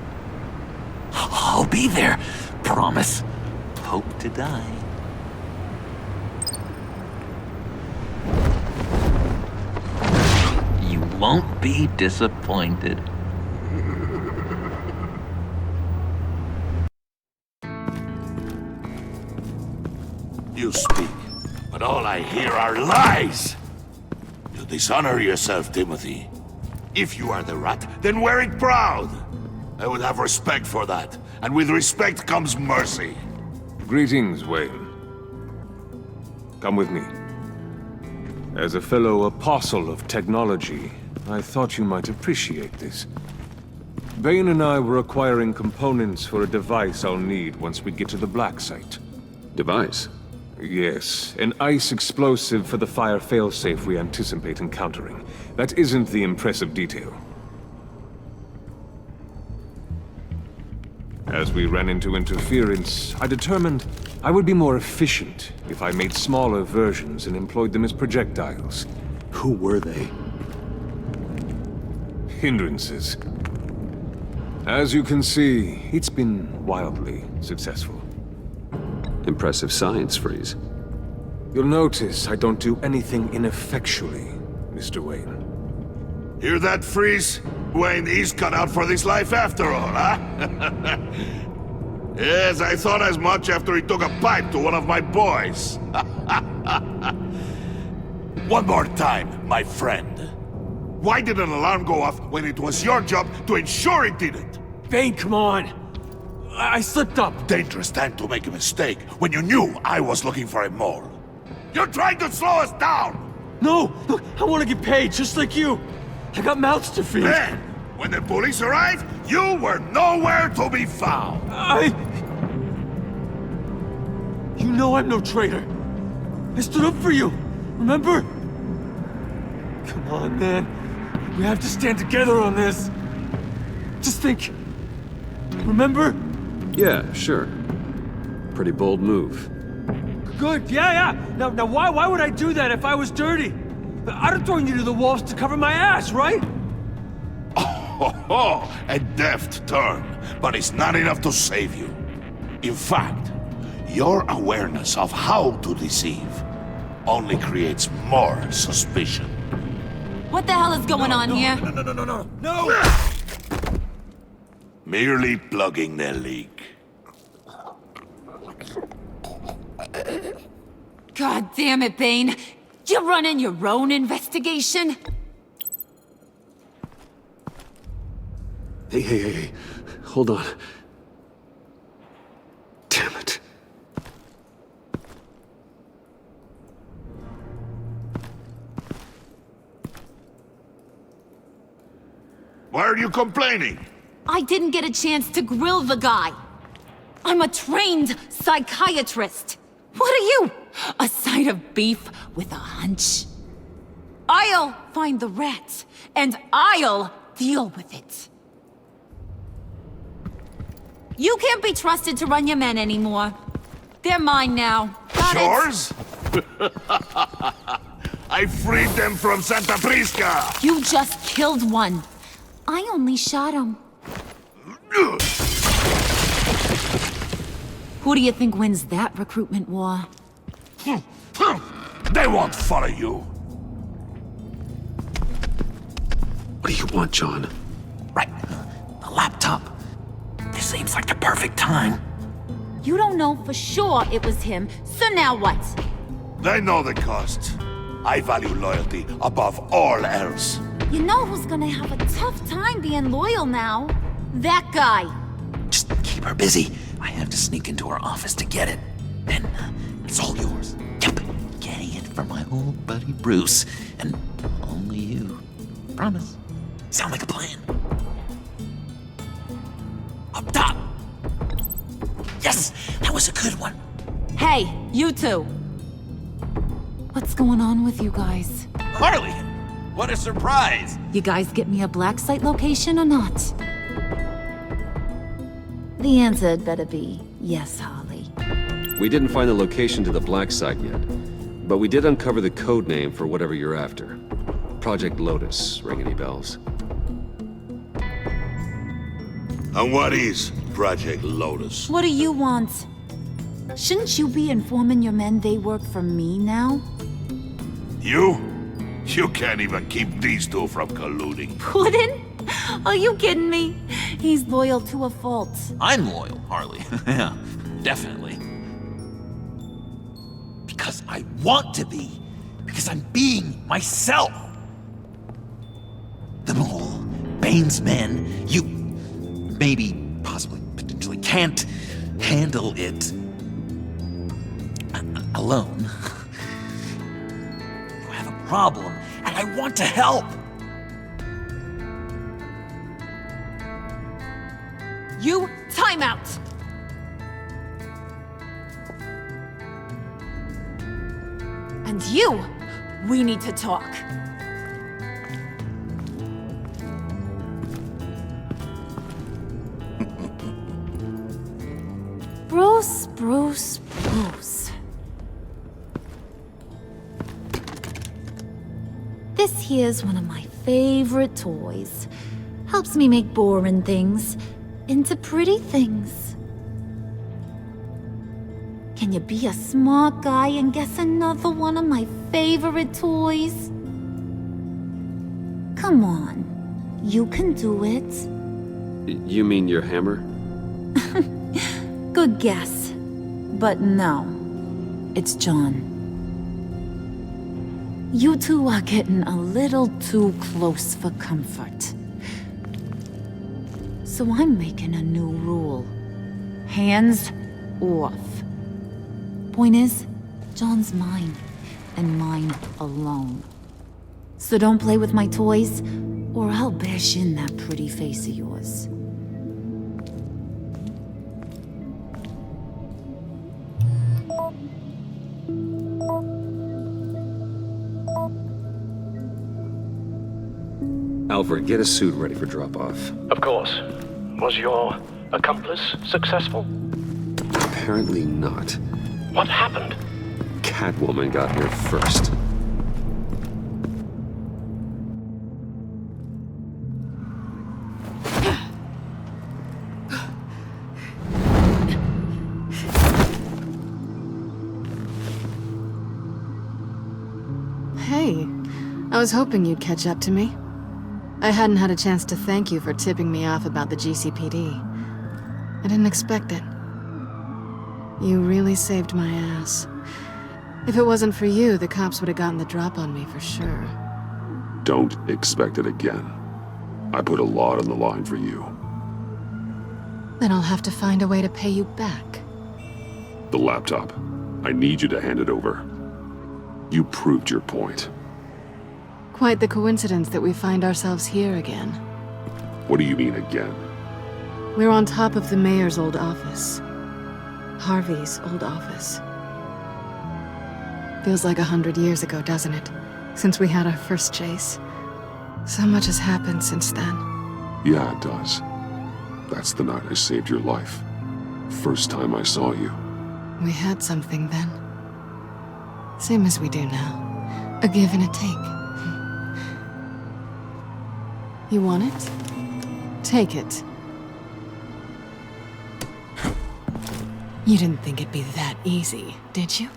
Speaker 5: I'll be there. Promise. Hope to die. You won't be disappointed.
Speaker 4: You speak, but all I hear are lies! You dishonor yourself, Timothy. If you are the rat, then wear it proud! I would have respect for that, and with respect comes mercy.
Speaker 3: Greetings, Wayne. Come with me. As a fellow apostle of technology, I thought you might appreciate this. Bane and I were acquiring components for a device I'll need once we get to the Black Site.
Speaker 1: Device?
Speaker 3: Yes, an ice explosive for the fire failsafe we anticipate encountering. That isn't the impressive detail. As we ran into interference, I determined I would be more efficient if I made smaller versions and employed them as projectiles.
Speaker 1: Who were they?
Speaker 3: Hindrances. As you can see, it's been wildly successful.
Speaker 1: Impressive science, Freeze.
Speaker 3: You'll notice I don't do anything ineffectually, Mr. Wayne.
Speaker 4: Hear that, Freeze? Wayne is cut out for this life after all, huh? Yes, I thought as much after he took a pipe to one of my boys. One more time, my friend. Why did an alarm go off when it was your job to ensure it didn't?
Speaker 7: Bane, come on! I slipped up!
Speaker 4: Dangerous time to make a mistake when you knew I was looking for a mole. You're trying to slow us down!
Speaker 7: No! Look, I want to get paid, just like you! I got mouths to feed!
Speaker 4: Then, when the police arrived, you were nowhere to be found!
Speaker 7: You know I'm no traitor! I stood up for you, remember? Come on, man. We have to stand together on this. Just think. Remember?
Speaker 1: Yeah, sure. Pretty bold move.
Speaker 7: Good, yeah. Now why would I do that if I was dirty? I'd have thrown you to the wolves to cover my ass, right?
Speaker 4: Oh, a deft turn, but it's not enough to save you. In fact, your awareness of how to deceive only creates more suspicion.
Speaker 6: What the hell is going on here?
Speaker 4: No! Merely plugging the leak.
Speaker 6: God damn it, Bane. You're running your own investigation?
Speaker 1: Hey. Hold on. Damn it.
Speaker 4: Why are you complaining?
Speaker 6: I didn't get a chance to grill the guy. I'm a trained psychiatrist. What are you? A side of beef with a hunch? I'll find the rat, and I'll deal with it. You can't be trusted to run your men anymore. They're mine now. Got it?
Speaker 4: Yours? I freed them from Santa Prisca!
Speaker 6: You just killed one. I only shot him. Who do you think wins that recruitment war?
Speaker 4: They won't follow you.
Speaker 1: What do you want, John?
Speaker 5: Right. The laptop. This seems like the perfect time.
Speaker 6: You don't know for sure it was him, so now what?
Speaker 4: They know the cost. I value loyalty above all else.
Speaker 6: You know who's gonna have a tough time being loyal now? That guy.
Speaker 5: Just keep her busy. I have to sneak into her office to get it. Then it's all yours. Yep. Getting it from my old buddy Bruce. And only you. Promise. Sound like a plan? Up top! Yes! That was a good one.
Speaker 6: Hey, you two. What's going on with you guys?
Speaker 15: Harley! What a surprise!
Speaker 6: You guys get me a black site location or not? The answer had better be yes, Harley.
Speaker 1: We didn't find the location to the black site yet, but we did uncover the code name for whatever you're after. Project Lotus. Ring any bells?
Speaker 4: And what is Project Lotus?
Speaker 6: What do you want? Shouldn't you be informing your men they work for me now?
Speaker 4: You? You can't even keep these two from colluding.
Speaker 6: Puddin'? Are you kidding me? He's loyal to a fault.
Speaker 5: I'm loyal, Harley. Yeah, definitely. Because I want to be. Because I'm being myself. The Mole, Bane's men, you maybe, possibly, potentially can't handle it alone. You have a problem, and I want to help.
Speaker 6: You, time out! And you, we need to talk. Bruce. This here's one of my favorite toys. Helps me make boring things into pretty things. Can you be a smart guy and guess another one of my favorite toys? Come on, you can do it.
Speaker 1: You mean your hammer?
Speaker 6: Good guess. But no, it's John. You two are getting a little too close for comfort. So I'm making a new rule. Hands off. Point is, John's mine, and mine alone. So don't play with my toys, or I'll bash in that pretty face of yours.
Speaker 1: Alfred, get a suit ready for drop-off.
Speaker 16: Of course. Was your accomplice successful?
Speaker 1: Apparently not.
Speaker 16: What happened?
Speaker 1: Catwoman got here first.
Speaker 2: Hey, I was hoping you'd catch up to me. I hadn't had a chance to thank you for tipping me off about the GCPD. I didn't expect it. You really saved my ass. If it wasn't for you, the cops would have gotten the drop on me for sure.
Speaker 13: Don't expect it again. I put a lot on the line for you.
Speaker 2: Then I'll have to find a way to pay you back.
Speaker 13: The laptop. I need you to hand it over. You proved your point.
Speaker 2: Quite the coincidence that we find ourselves here again.
Speaker 13: What do you mean again?
Speaker 2: We're on top of the mayor's old office. Harvey's old office. Feels like 100 years ago, doesn't it? Since we had our first chase. So much has happened since then.
Speaker 13: Yeah, it does. That's the night I saved your life. First time I saw you.
Speaker 2: We had something then. Same as we do now. A give and a take. You want it? Take it. You didn't think it'd be that easy, did you?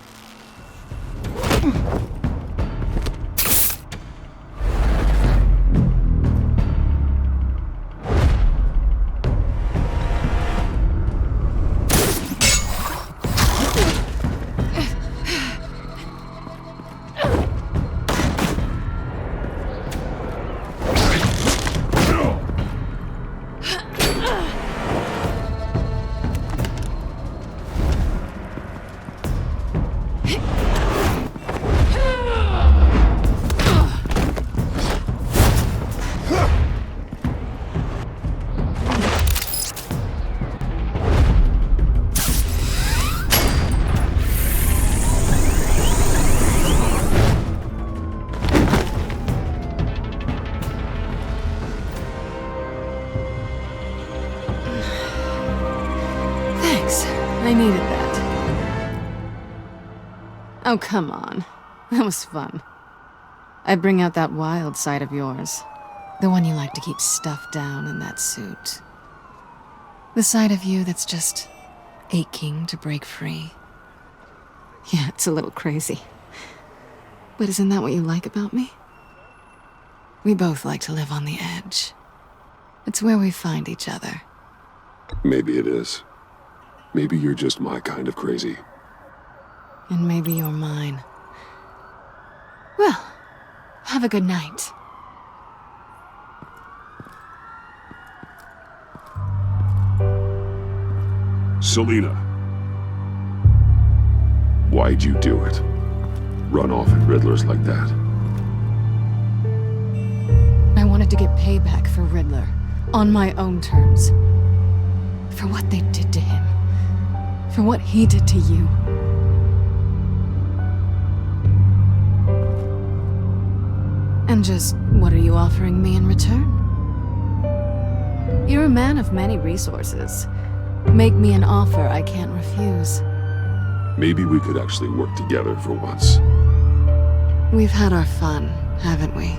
Speaker 2: I needed that. Oh, come on. That was fun. I bring out that wild side of yours. The one you like to keep stuffed down in that suit. The side of you that's just aching to break free. Yeah, it's a little crazy. But isn't that what you like about me? We both like to live on the edge. It's where we find each other.
Speaker 13: Maybe it is. Maybe you're just my kind of crazy.
Speaker 2: And maybe you're mine. Well, have a good night.
Speaker 13: Selina. Why'd you do it? Run off at Riddlers like that?
Speaker 2: I wanted to get payback for Riddler, on my own terms. For what they did to him. For what he did to you. And just, what are you offering me in return? You're a man of many resources. Make me an offer I can't refuse.
Speaker 13: Maybe we could actually work together for once.
Speaker 2: We've had our fun, haven't we?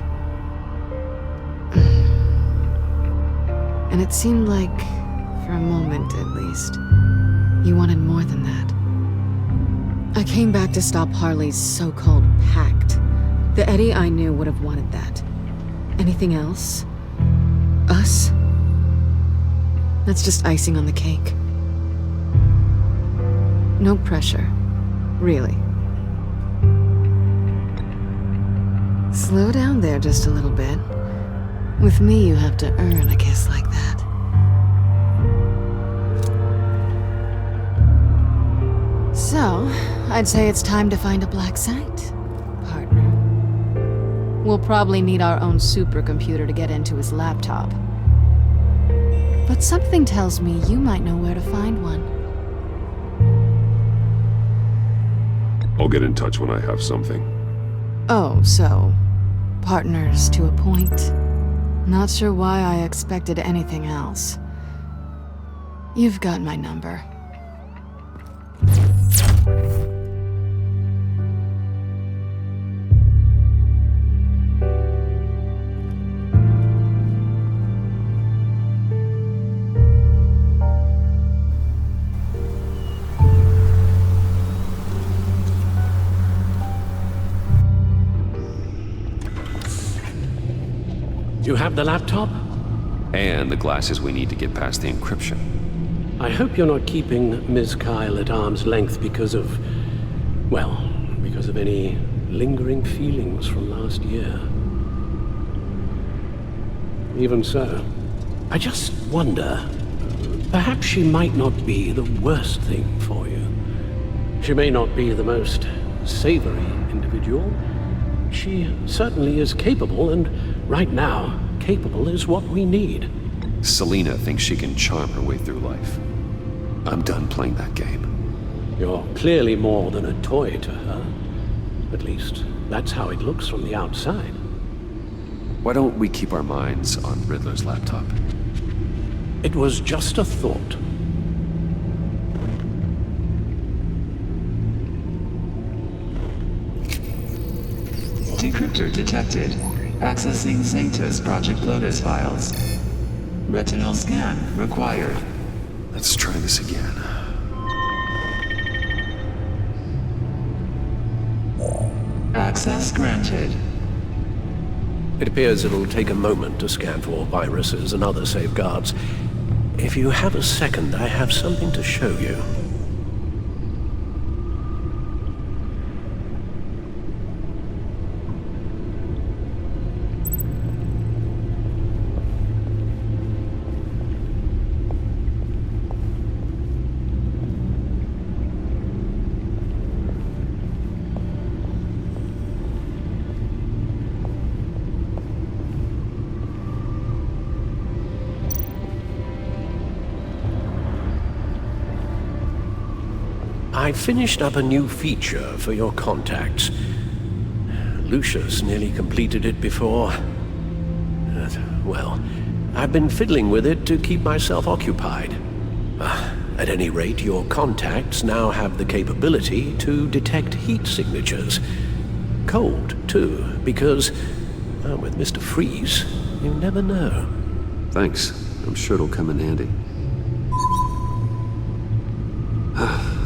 Speaker 2: And it seemed like, for a moment at least, you wanted more than that. I came back to stop Harley's so-called pact. The Eddie I knew would have wanted that. Anything else? Us? That's just icing on the cake. No pressure. Really. Slow down there just a little bit. With me, you have to earn a kiss like that. So, I'd say it's time to find a black site, partner. We'll probably need our own supercomputer to get into his laptop. But something tells me you might know where to find one.
Speaker 13: I'll get in touch when I have something.
Speaker 2: Oh, so... partners to a point. Not sure why I expected anything else. You've got my number.
Speaker 16: You have the laptop?
Speaker 1: And the glasses we need to get past the encryption.
Speaker 16: I hope you're not keeping Ms. Kyle at arm's length because of... well, because of any lingering feelings from last year. Even so, I just wonder, perhaps she might not be the worst thing for you. She may not be the most savory individual. She certainly is capable, and right now, capable is what we need.
Speaker 1: Selina thinks she can charm her way through life. I'm done playing that game.
Speaker 16: You're clearly more than a toy to her. At least, that's how it looks from the outside.
Speaker 1: Why don't we keep our minds on Riddler's laptop?
Speaker 16: It was just a thought.
Speaker 11: Decryptor detected. Accessing Zeta's Project Lotus files. Retinal scan required.
Speaker 1: Let's try this again.
Speaker 11: Access granted.
Speaker 17: It appears it'll take a moment to scan for viruses and other safeguards. If you have a second, I have something to show you. I finished up a new feature for your contacts. Lucius nearly completed it before. Well, I've been fiddling with it to keep myself occupied. At any rate, your contacts now have the capability to detect heat signatures. Cold, too, because, with Mr. Freeze, you never know.
Speaker 1: Thanks. I'm sure it'll come in handy.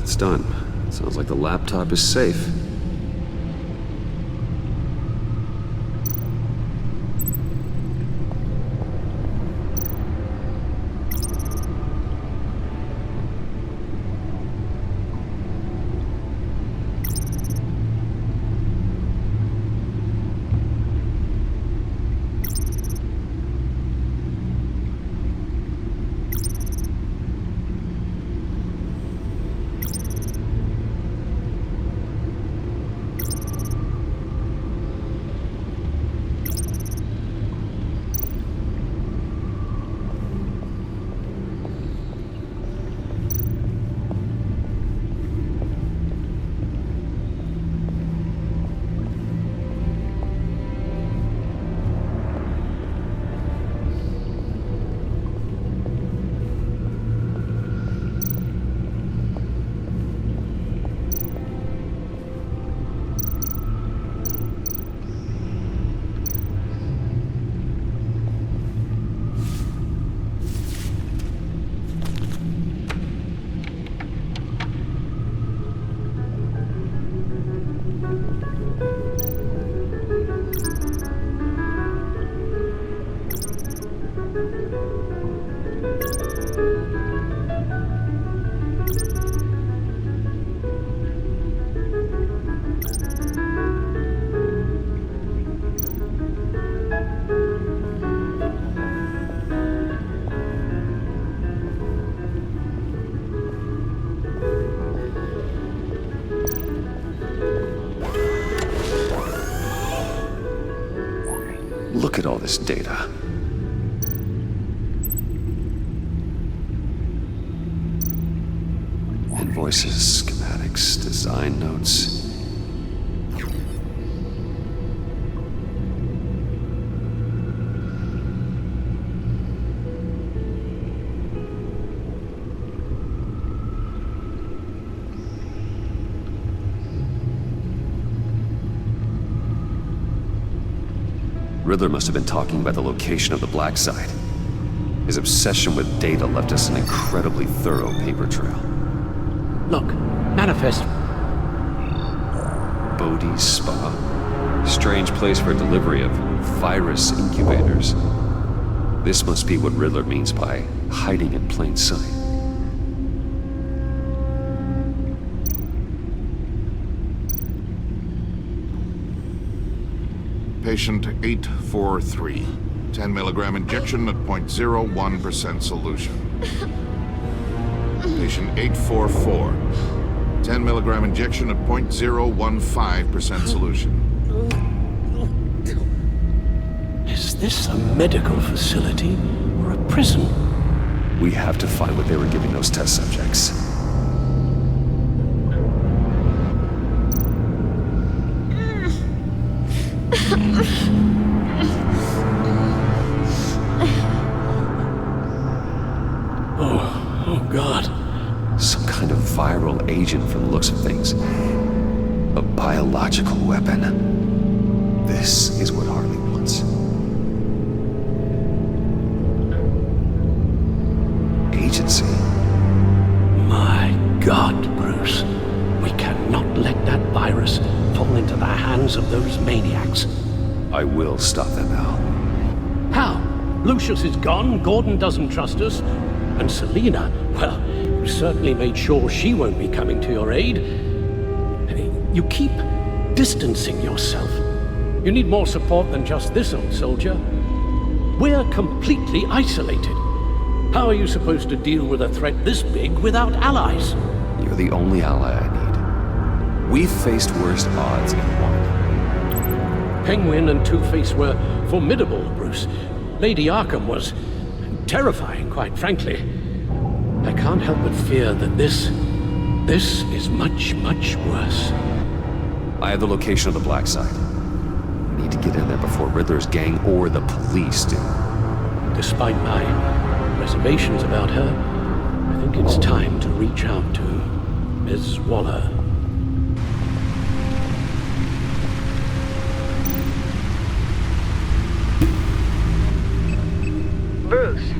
Speaker 1: It's done. Sounds like the laptop is safe. Look at all this data. Invoices, schematics, design notes. Riddler must have been talking about the location of the black site. His obsession with data left us an incredibly thorough paper trail.
Speaker 16: Look, manifest.
Speaker 1: Bodhi's Spa. Strange place for delivery of virus incubators. This must be what Riddler means by hiding in plain sight.
Speaker 18: Patient 843. 10 milligram injection at 0.01% solution. Patient 844. 10 milligram injection at 0.015% solution.
Speaker 16: Is this a medical facility or a prison?
Speaker 1: We have to find what they were giving those test subjects.
Speaker 16: Oh God.
Speaker 1: Some kind of viral agent from the looks of things. A biological weapon. This is what Harley wants. Agency.
Speaker 16: My God, Bruce. We cannot let that virus fall into the hands of those maniacs.
Speaker 1: I will stop them, Al.
Speaker 16: How? Lucius is gone, Gordon doesn't trust us, and Selina, well, you certainly made sure she won't be coming to your aid. You keep distancing yourself. You need more support than just this old soldier. We're completely isolated. How are you supposed to deal with a threat this big without allies?
Speaker 1: You're the only ally I need. We've faced worse odds and won.
Speaker 16: Penguin and Two-Face were formidable, Bruce. Lady Arkham was terrifying, quite frankly. I can't help but fear that this is much, much worse.
Speaker 1: I have the location of the black site. I need to get in there before Riddler's gang or the police do.
Speaker 16: Despite my reservations about her, I think it's time to reach out to Ms. Waller.
Speaker 8: Bruce,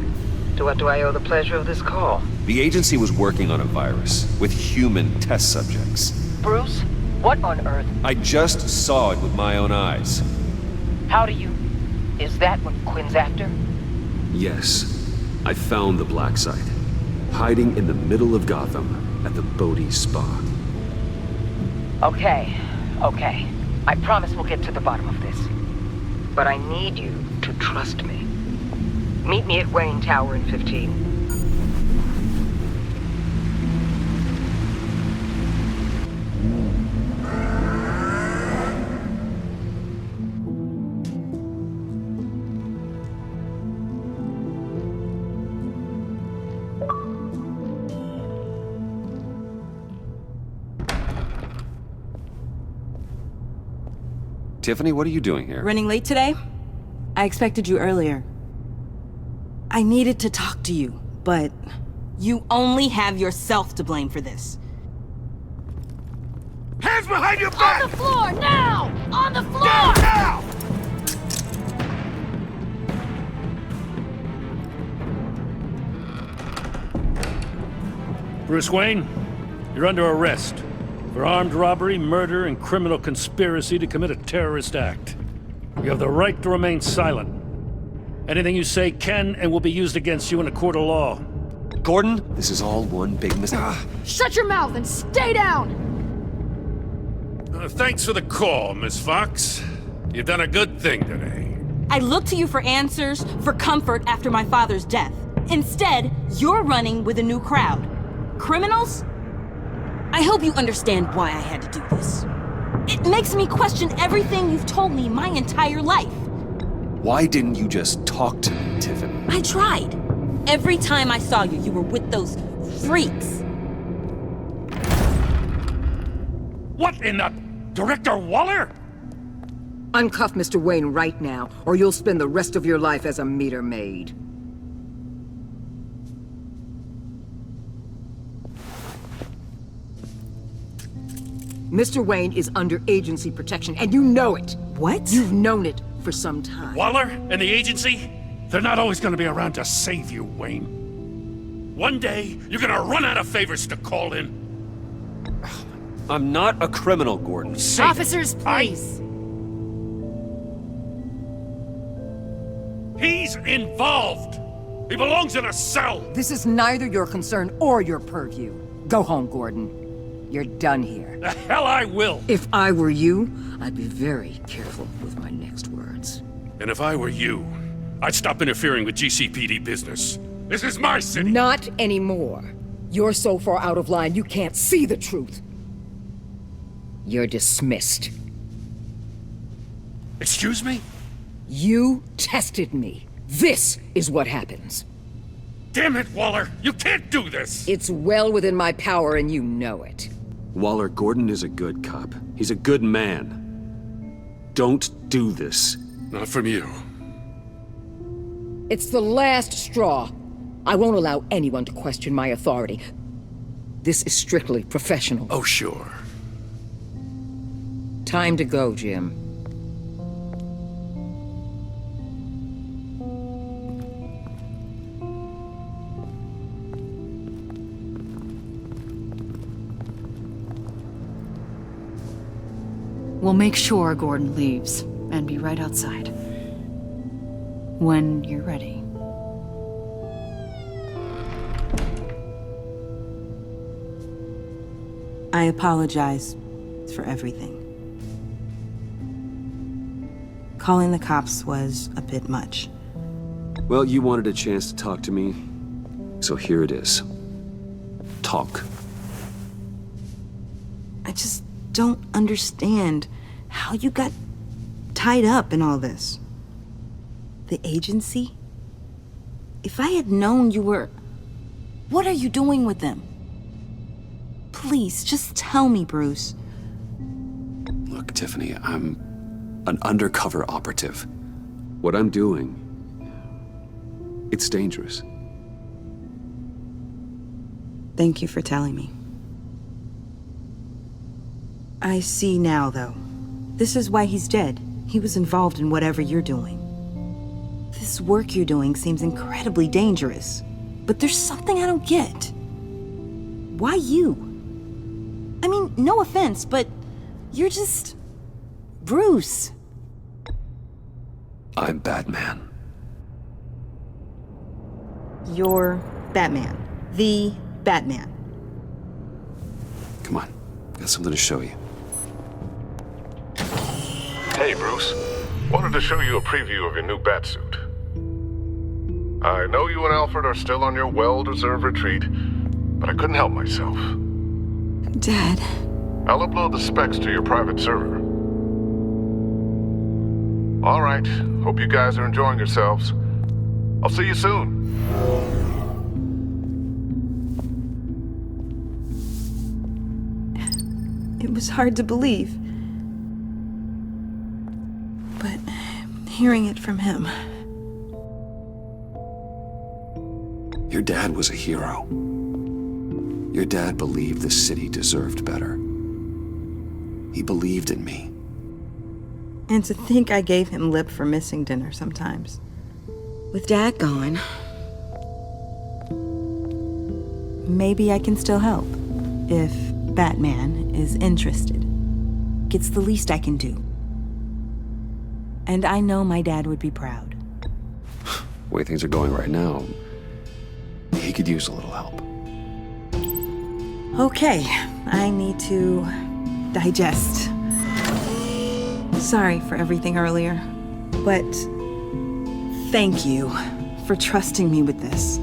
Speaker 8: To what do I owe the pleasure of this call?
Speaker 1: The agency was working on a virus with human test subjects.
Speaker 8: Bruce, what on earth?
Speaker 1: I just saw it with my own eyes.
Speaker 8: How do you... Is that what Quinn's after?
Speaker 1: Yes. I found the black site, hiding in the middle of Gotham at the Bodhi Spa.
Speaker 8: Okay. I promise we'll get to the bottom of this. But I need you to trust me. Meet me at Wayne Tower in 15.
Speaker 1: Tiffany, what are you doing here?
Speaker 19: Running late today? I expected you earlier. I needed to talk to you, but you only have yourself to blame for this.
Speaker 4: Hands behind your back!
Speaker 6: On the floor, now! On the floor!
Speaker 4: Now!
Speaker 12: Bruce Wayne, you're under arrest for armed robbery, murder, and criminal conspiracy to commit a terrorist act. You have the right to remain silent. Anything you say can and will be used against you in a court of law.
Speaker 1: Gordon, this is all one big mistake.
Speaker 2: Shut your mouth and stay down!
Speaker 12: Thanks for the call, Miss Fox. You've done a good thing today.
Speaker 19: I look to you for answers, for comfort after my father's death. Instead, you're running with a new crowd. Criminals? I hope you understand why I had to do this. It makes me question everything you've told me my entire life.
Speaker 1: Why didn't you just talk to me, Tiffany?
Speaker 19: I tried. Every time I saw you, you were with those freaks.
Speaker 12: What in the... Director Waller?
Speaker 20: Uncuff Mr. Wayne right now, or you'll spend the rest of your life as a meter maid. Mr. Wayne is under agency protection, and you know it.
Speaker 19: What?
Speaker 20: You've known it for some time.
Speaker 12: Waller and the agency? They're not always gonna be around to save you, Wayne. One day, you're gonna run out of favors to call in.
Speaker 1: I'm not a criminal, Gordon.
Speaker 2: Officers, please.
Speaker 12: He's involved. He belongs in a cell.
Speaker 20: This is neither your concern or your purview. Go home, Gordon. You're done here.
Speaker 12: The hell I will.
Speaker 20: If I were you, I'd be very careful with my next words.
Speaker 12: And if I were you, I'd stop interfering with GCPD business. This is my city.
Speaker 20: Not anymore. You're so far out of line, you can't see the truth. You're dismissed.
Speaker 12: Excuse me?
Speaker 20: You tested me. This is what happens.
Speaker 12: Damn it, Waller! You can't do this!
Speaker 20: It's well within my power and you know it.
Speaker 1: Waller, Gordon is a good cop. He's a good man. Don't do this.
Speaker 12: Not from you.
Speaker 20: It's the last straw. I won't allow anyone to question my authority. This is strictly professional.
Speaker 12: Oh, sure.
Speaker 20: Time to go, Jim.
Speaker 21: We'll make sure Gordon leaves, and be right outside. When you're ready.
Speaker 19: I apologize for everything. Calling the cops was a bit much.
Speaker 1: Well, you wanted a chance to talk to me, so here it is. Talk.
Speaker 19: I just don't understand how you got tied up in all this. The agency? If I had known you were... What are you doing with them? Please, just tell me, Bruce.
Speaker 1: Look, Tiffany, I'm an undercover operative. What I'm doing, it's dangerous.
Speaker 19: Thank you for telling me. I see now, though. This is why he's dead. He was involved in whatever you're doing. This work you're doing seems incredibly dangerous. But there's something I don't get. Why you? I mean, no offense, but you're just... Bruce.
Speaker 1: I'm Batman.
Speaker 19: You're Batman. The Batman.
Speaker 1: Come on, got something to show you.
Speaker 9: Hey, Bruce. Wanted to show you a preview of your new Batsuit. I know you and Alfred are still on your well-deserved retreat, but I couldn't help myself.
Speaker 19: Dad.
Speaker 9: I'll upload the specs to your private server. All right. Hope you guys are enjoying yourselves. I'll see you soon.
Speaker 19: It was hard to believe. But hearing it from him...
Speaker 1: Your dad was a hero. Your dad believed the city deserved better. He believed in me.
Speaker 19: And to think I gave him lip for missing dinner sometimes. With Dad gone, maybe I can still help. If Batman is interested. It's the least I can do. And I know my dad would be proud.
Speaker 1: The way things are going right now, he could use a little help.
Speaker 19: Okay, I need to digest. Sorry for everything earlier, but thank you for trusting me with this.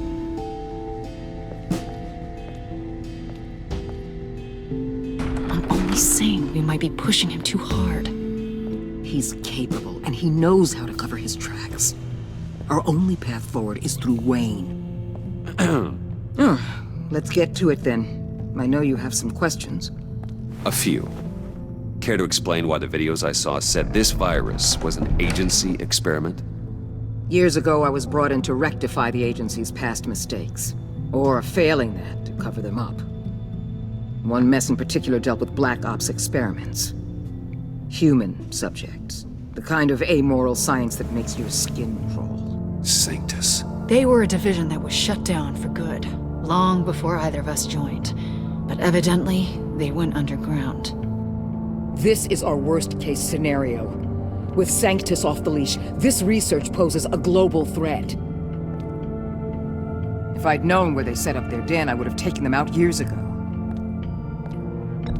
Speaker 21: I'm only saying we might be pushing him too hard.
Speaker 20: He's capable, and he knows how to cover his tracks. Our only path forward is through Wayne. Let's get to it then. I know you have some questions.
Speaker 1: A few. Care to explain why the videos I saw said this virus was an agency experiment?
Speaker 20: Years ago, I was brought in to rectify the agency's past mistakes. Or failing that, to cover them up. One mess in particular dealt with Black Ops experiments. Human subjects. The kind of amoral science that makes your skin crawl.
Speaker 1: Sanctus.
Speaker 21: They were a division that was shut down for good, long before either of us joined. But evidently, they went underground.
Speaker 20: This is our worst-case scenario. With Sanctus off the leash, this research poses a global threat. If I'd known where they set up their den, I would have taken them out years ago.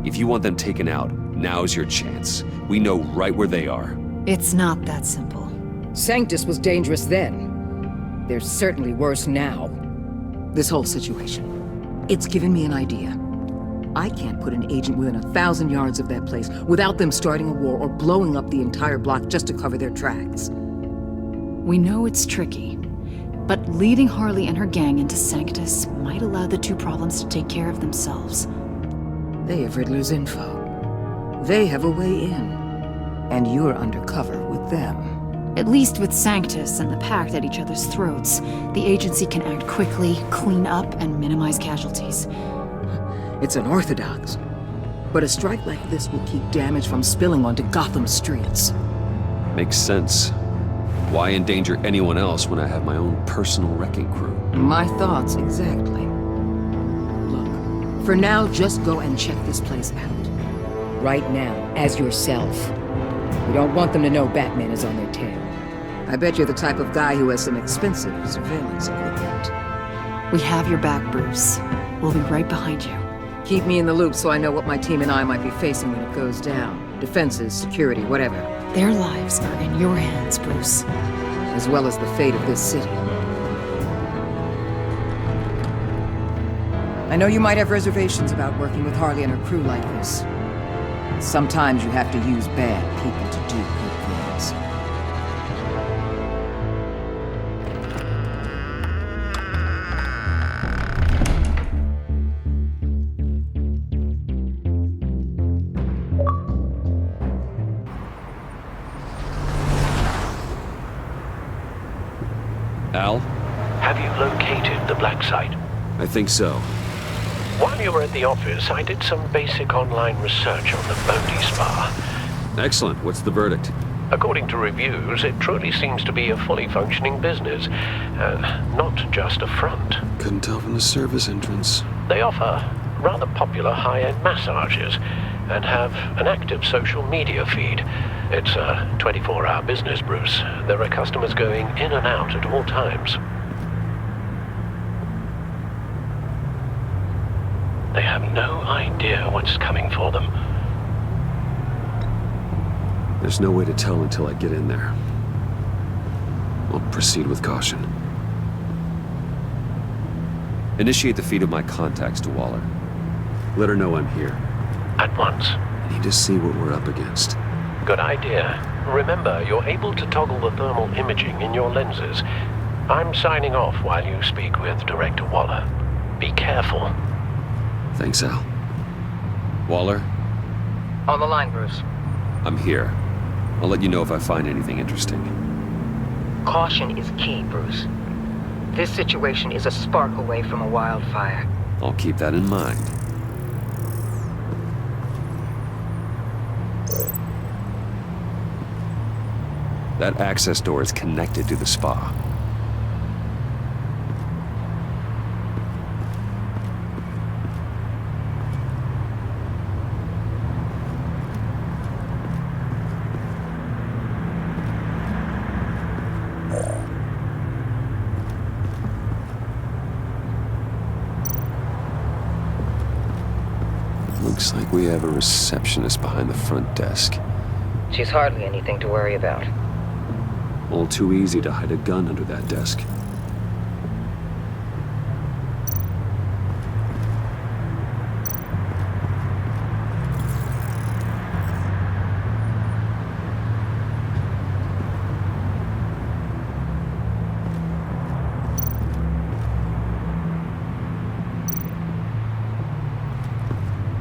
Speaker 1: If you want them taken out, now's your chance. We know right where they are.
Speaker 21: It's not that simple.
Speaker 20: Sanctus was dangerous then. They're certainly worse now. This whole situation, it's given me an idea. I can't put an agent within 1,000 yards of that place without them starting a war or blowing up the entire block just to cover their tracks.
Speaker 21: We know it's tricky, but leading Harley and her gang into Sanctus might allow the two problems to take care of themselves.
Speaker 20: They have Riddler's info. They have a way in. And you're undercover with them.
Speaker 21: At least with Sanctus and the Pact at each other's throats, the agency can act quickly, clean up, and minimize casualties.
Speaker 20: It's unorthodox. But a strike like this will keep damage from spilling onto Gotham streets.
Speaker 1: Makes sense. Why endanger anyone else when I have my own personal wrecking crew?
Speaker 20: My thoughts, exactly. Look, for now, just go and check this place out. Right now, as yourself. We don't want them to know Batman is on their tail. I bet you're the type of guy who has some expensive surveillance equipment.
Speaker 21: We have your back, Bruce. We'll be right behind you.
Speaker 20: Keep me in the loop so I know what my team and I might be facing when it goes down. Defenses, security, whatever.
Speaker 21: Their lives are in your hands, Bruce.
Speaker 20: As well as the fate of this city. I know you might have reservations about working with Harley and her crew like this. Sometimes you have to use bad people to do good things.
Speaker 1: Al?
Speaker 17: Have you located the black site?
Speaker 1: I think so.
Speaker 17: While you were at the office, I did some basic online research on the Bodhi Spa.
Speaker 1: Excellent. What's the verdict?
Speaker 17: According to reviews, it truly seems to be a fully functioning business, not just a front.
Speaker 1: Couldn't tell from the service entrance.
Speaker 17: They offer rather popular high-end massages and have an active social media feed. It's a 24-hour business, Bruce. There are customers going in and out at all times. They have no idea what's coming for them.
Speaker 1: There's no way to tell until I get in there. I'll proceed with caution. Initiate the feed of my contacts to Waller. Let her know I'm here.
Speaker 17: At once.
Speaker 1: I need to see what we're up against.
Speaker 17: Good idea. Remember, you're able to toggle the thermal imaging in your lenses. I'm signing off while you speak with Director Waller. Be careful.
Speaker 1: Thanks, Al. Waller?
Speaker 8: On the line, Bruce.
Speaker 1: I'm here. I'll let you know if I find anything interesting.
Speaker 8: Caution is key, Bruce. This situation is a spark away from a wildfire.
Speaker 1: I'll keep that in mind. That access door is connected to the spa. Looks like we have a receptionist behind the front desk.
Speaker 8: She's hardly anything to worry about.
Speaker 1: All too easy to hide a gun under that desk.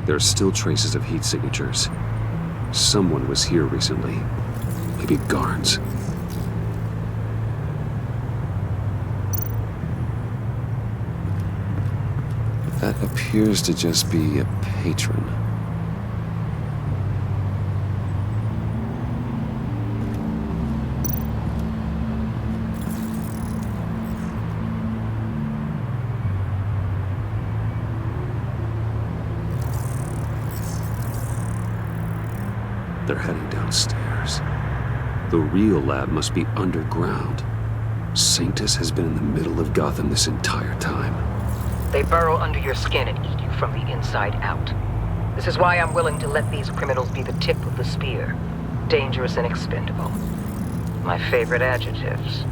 Speaker 1: There are still traces of heat signatures. Someone was here recently. Maybe guards. That appears to just be a patron. They're heading downstairs. The real lab must be underground. Sanctus has been in the middle of Gotham this entire time.
Speaker 8: They burrow under your skin and eat you from the inside out. This is why I'm willing to let these criminals be the tip of the spear. Dangerous and expendable. My favorite adjectives.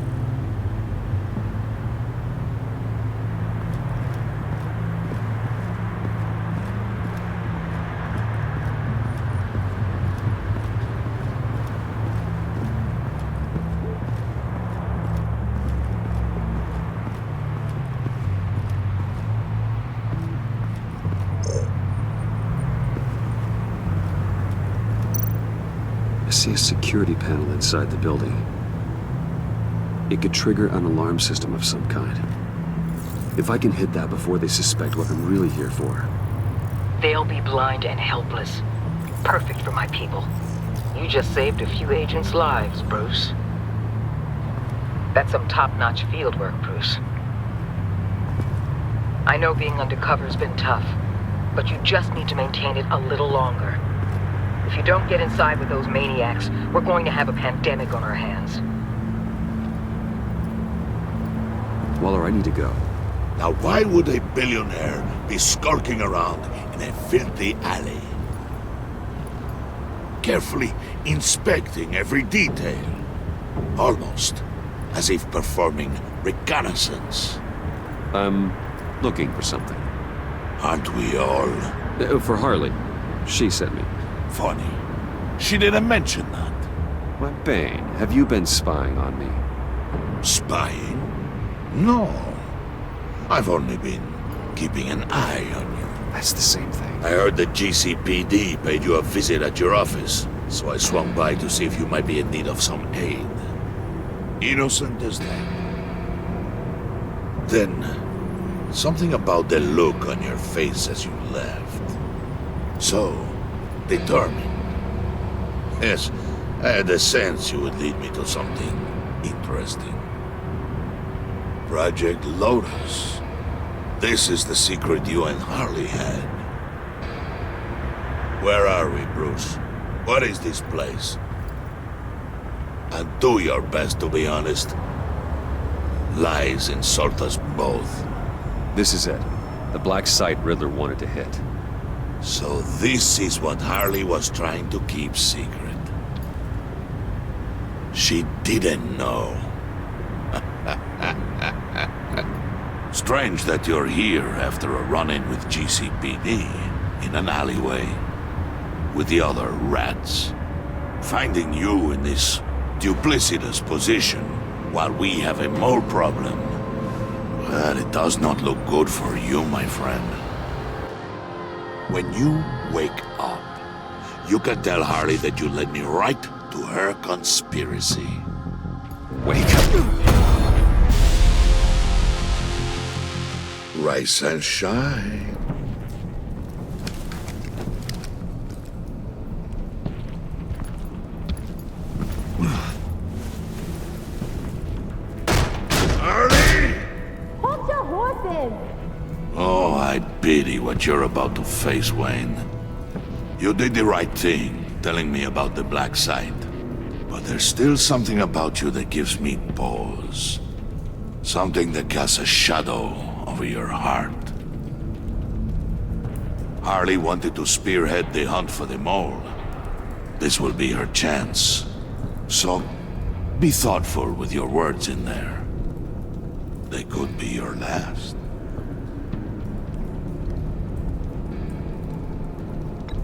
Speaker 1: I see a security panel inside the building. It could trigger an alarm system of some kind. If I can hit that before they suspect what I'm really here for.
Speaker 8: They'll be blind and helpless. Perfect for my people. You just saved a few agents' lives, Bruce. That's some top-notch field work, Bruce. I know being undercover's been tough, but you just need to maintain it a little longer. If you don't get inside with those maniacs, we're going to have a pandemic on our hands.
Speaker 1: Waller, I need to go.
Speaker 4: Now why would a billionaire be skulking around in a filthy alley? Carefully inspecting every detail. Almost as if performing reconnaissance.
Speaker 1: I'm looking for something.
Speaker 4: Aren't we all?
Speaker 1: For Harley. She sent me.
Speaker 4: Funny. She didn't mention that.
Speaker 1: Why, Bane, have you been spying on me?
Speaker 4: Spying? No. I've only been keeping an eye on you.
Speaker 1: That's the same thing.
Speaker 4: I heard the GCPD paid you a visit at your office, so I swung by to see if you might be in need of some aid. Innocent as that. Then, something about the look on your face as you left. So, determined. Yes, I had a sense you would lead me to something interesting. Project Lotus. This is the secret you and Harley had. Where are we, Bruce? What is this place? And do your best to be honest. Lies insult us both.
Speaker 1: This is it. The black site Riddler wanted to hit.
Speaker 4: So this is what Harley was trying to keep secret. She didn't know. Strange that you're here after a run-in with GCPD in an alleyway with the other rats. Finding you in this duplicitous position while we have a mole problem. Well, it does not look good for you, my friend. When you wake up, you can tell Harley that you led me right to her conspiracy.
Speaker 1: Wake up.
Speaker 4: Rise and shine. Harley!
Speaker 6: Hold your horses!
Speaker 4: Oh, I pity what you're about to face, Wayne. You did the right thing, telling me about the black site. But there's still something about you that gives me pause. Something that casts a shadow over your heart. Harley wanted to spearhead the hunt for the mole. This will be her chance. So, be thoughtful with your words in there. They could be your last.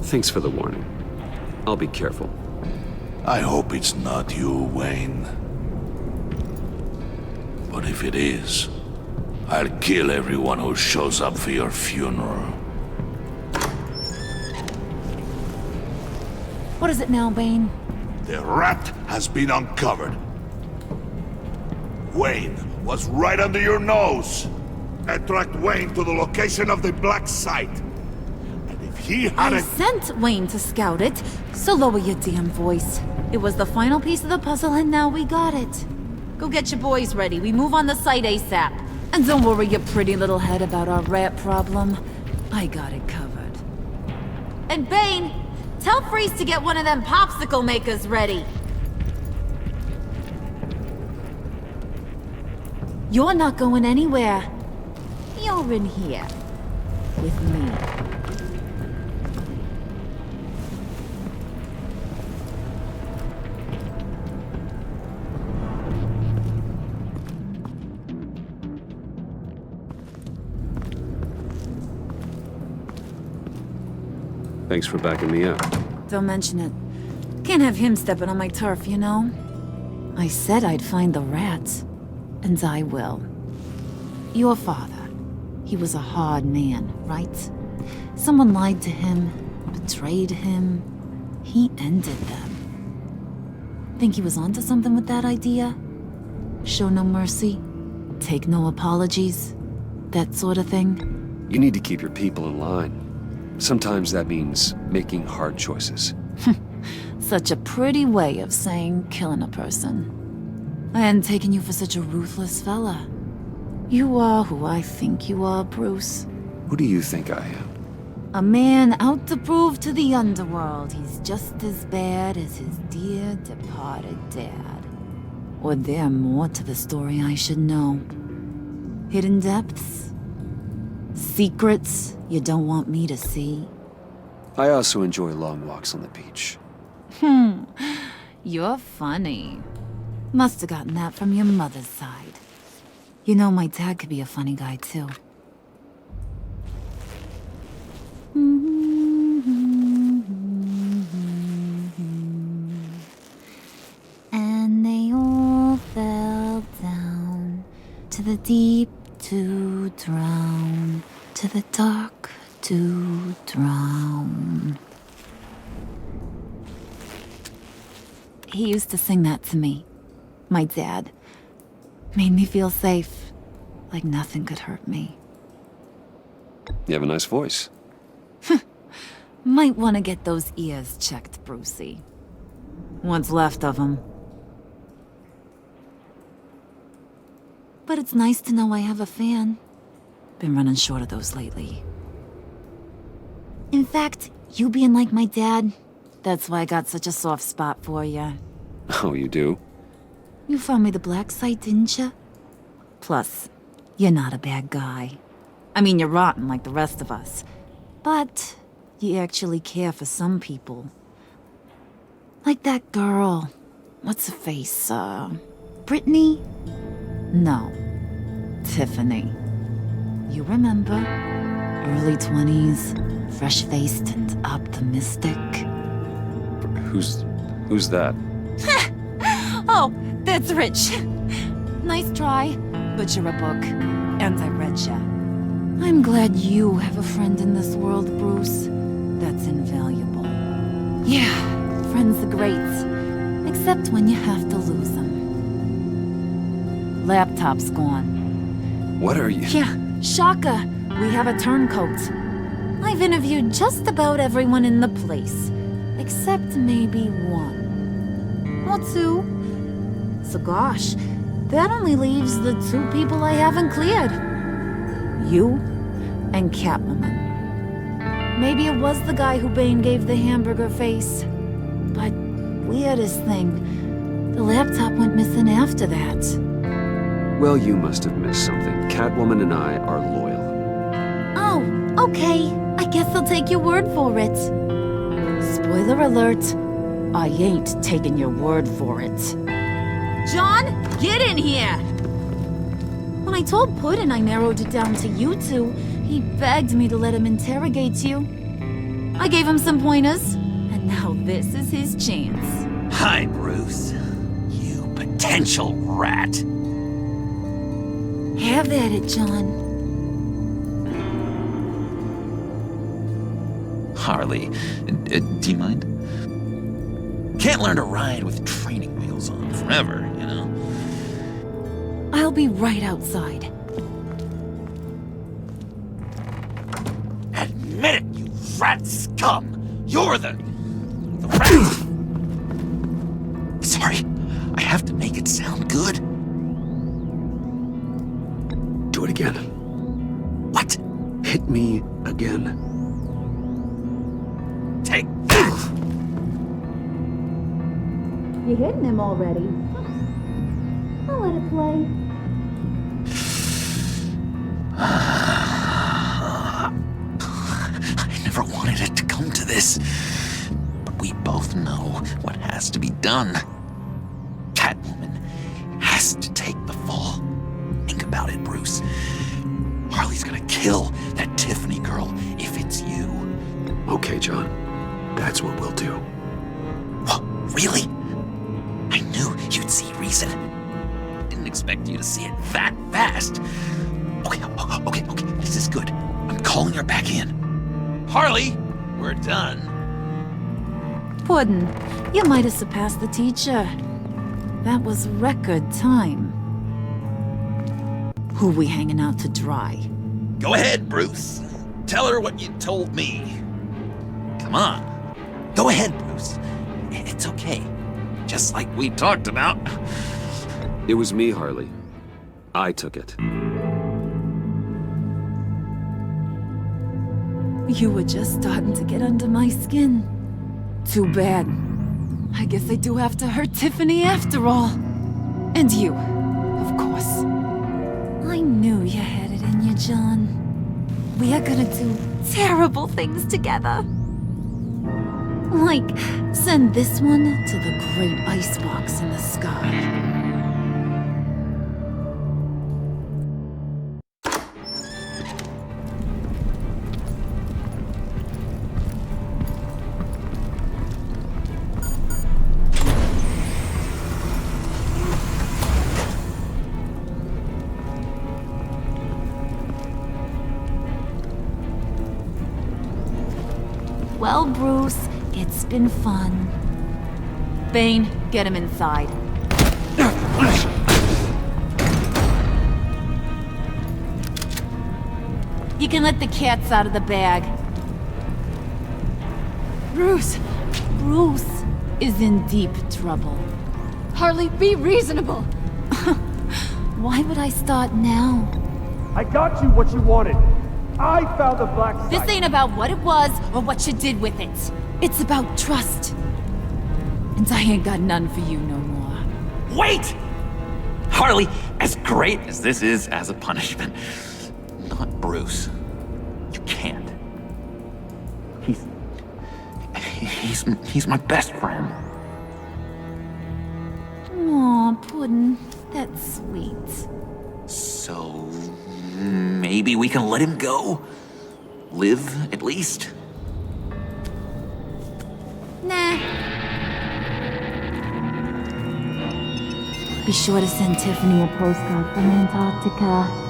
Speaker 1: Thanks for the warning. I'll be careful.
Speaker 4: I hope it's not you, Wayne. But if it is, I'll kill everyone who shows up for your funeral.
Speaker 6: What is it now, Bane?
Speaker 4: The rat has been uncovered. Wayne was right under your nose. I tracked Wayne to the location of the black site. And if he
Speaker 6: I
Speaker 4: hadn't...
Speaker 6: sent Wayne to scout it, so lower your damn voice. It was the final piece of the puzzle, and now we got it. Go get your boys ready. We move on the site ASAP. And don't worry your pretty little head about our rat problem. I got it covered. And Bane, tell Freeze to get one of them popsicle makers ready. You're not going anywhere. You're in here. With me.
Speaker 1: Thanks for backing me up.
Speaker 6: Don't mention it. Can't have him stepping on my turf, you know? I said I'd find the rats. And I will. Your father. He was a hard man, right? Someone lied to him, betrayed him. He ended them. Think he was onto something with that idea? Show no mercy? Take no apologies? That sort of thing?
Speaker 1: You need to keep your people in line. Sometimes that means making hard choices.
Speaker 6: Such a pretty way of saying killing a person. I hadn't taken you for such a ruthless fella. You are who I think you are, Bruce.
Speaker 1: Who do you think I am?
Speaker 6: A man out to prove to the underworld he's just as bad as his dear departed dad. Or there more to the story I should know. Hidden depths? Secrets you don't want me to see?
Speaker 1: I also enjoy long walks on the beach.
Speaker 6: You're funny. Must have gotten that from your mother's side. You know, my dad could be a funny guy, too. And they all fell down to the deep to drown, to the dark to drown. He used to sing that to me. My dad. Made me feel safe. Like nothing could hurt me.
Speaker 1: You have a nice voice.
Speaker 6: Might want to get those ears checked, Brucey. What's left of them. But it's nice to know I have a fan. Been running short of those lately. In fact, you being like my dad, that's why I got such a soft spot for you.
Speaker 1: Oh, you do?
Speaker 6: You found me the black site, didn't you? Plus, you're not a bad guy. I mean, you're rotten like the rest of us. But you actually care for some people. Like that girl. What's her face? Brittany? No. Tiffany. You remember? Early 20s, fresh-faced and optimistic.
Speaker 1: Who's that?
Speaker 6: Oh, that's Rich. Nice try, but you're a book, and I read ya. I'm glad you have a friend in this world, Bruce. That's invaluable. Yeah, friends are great, except when you have to lose them. Laptop's gone.
Speaker 1: What are you?
Speaker 6: Yeah, shocker. We have a turncoat. I've interviewed just about everyone in the place, except maybe one. Or two. So gosh, that only leaves the two people I haven't cleared. You and Catwoman. Maybe it was the guy who Bane gave the hamburger face. But weirdest thing, the laptop went missing after that.
Speaker 1: Well, you must have missed something. Catwoman and I are loyal.
Speaker 6: Oh, okay. I guess I'll take your word for it. Spoiler alert, I ain't taking your word for it. John, get in here! When I told Puddin' I narrowed it down to you two, he begged me to let him interrogate you. I gave him some pointers, and now this is his chance.
Speaker 5: Hi, Bruce. You potential rat.
Speaker 6: Have at it, John.
Speaker 5: Harley, do you mind? Can't learn to ride with training wheels on forever, you know?
Speaker 6: I'll be right outside.
Speaker 5: Admit it, you rat scum! You're the rat! Sorry, I have to make it sound good.
Speaker 1: Do it again.
Speaker 5: What?
Speaker 1: Hit me again.
Speaker 5: Take that!
Speaker 6: You hitting him already? I'll let it play.
Speaker 5: I never wanted it to come to this. But we both know what has to be done. Catwoman has to take the fall. Think about it, Bruce. Harley's gonna kill that Tiffany girl if it's you.
Speaker 1: Okay, John. That's what we'll do.
Speaker 5: What? Really? I knew you'd see reason. Didn't expect you to see it that fast. Okay. This is good. I'm calling her back in. Harley, we're done.
Speaker 6: Puddin', you might have surpassed the teacher. That was record time. Who we hanging out to dry?
Speaker 5: Go ahead, Bruce. Tell her what you told me. Come on. Go ahead, Bruce. It's okay. Just like we talked about.
Speaker 1: It was me, Harley. I took it.
Speaker 6: You were just starting to get under my skin. Too bad. I guess I do have to hurt Tiffany after all. And you, of course. I knew you had it in you, John. We are gonna do terrible things together. Like, send this one to the great icebox in the sky. Well, Bruce, it's been fun. Bane, get him inside. You can let the cats out of the bag.
Speaker 2: Bruce!
Speaker 6: Bruce is in deep trouble.
Speaker 2: Harley, be reasonable!
Speaker 6: Why would I start now?
Speaker 7: I got you what you wanted. I found the black site.
Speaker 6: This ain't about what it was or what you did with it. It's about trust. And I ain't got none for you no more.
Speaker 5: Wait! Harley, as great as this is as a punishment, not Bruce. You can't. He's my best friend.
Speaker 6: Aw, Puddin', that's sweet.
Speaker 5: So maybe we can let him go? Live, at least?
Speaker 6: Nah. Be sure to send Tiffany a postcard from Antarctica.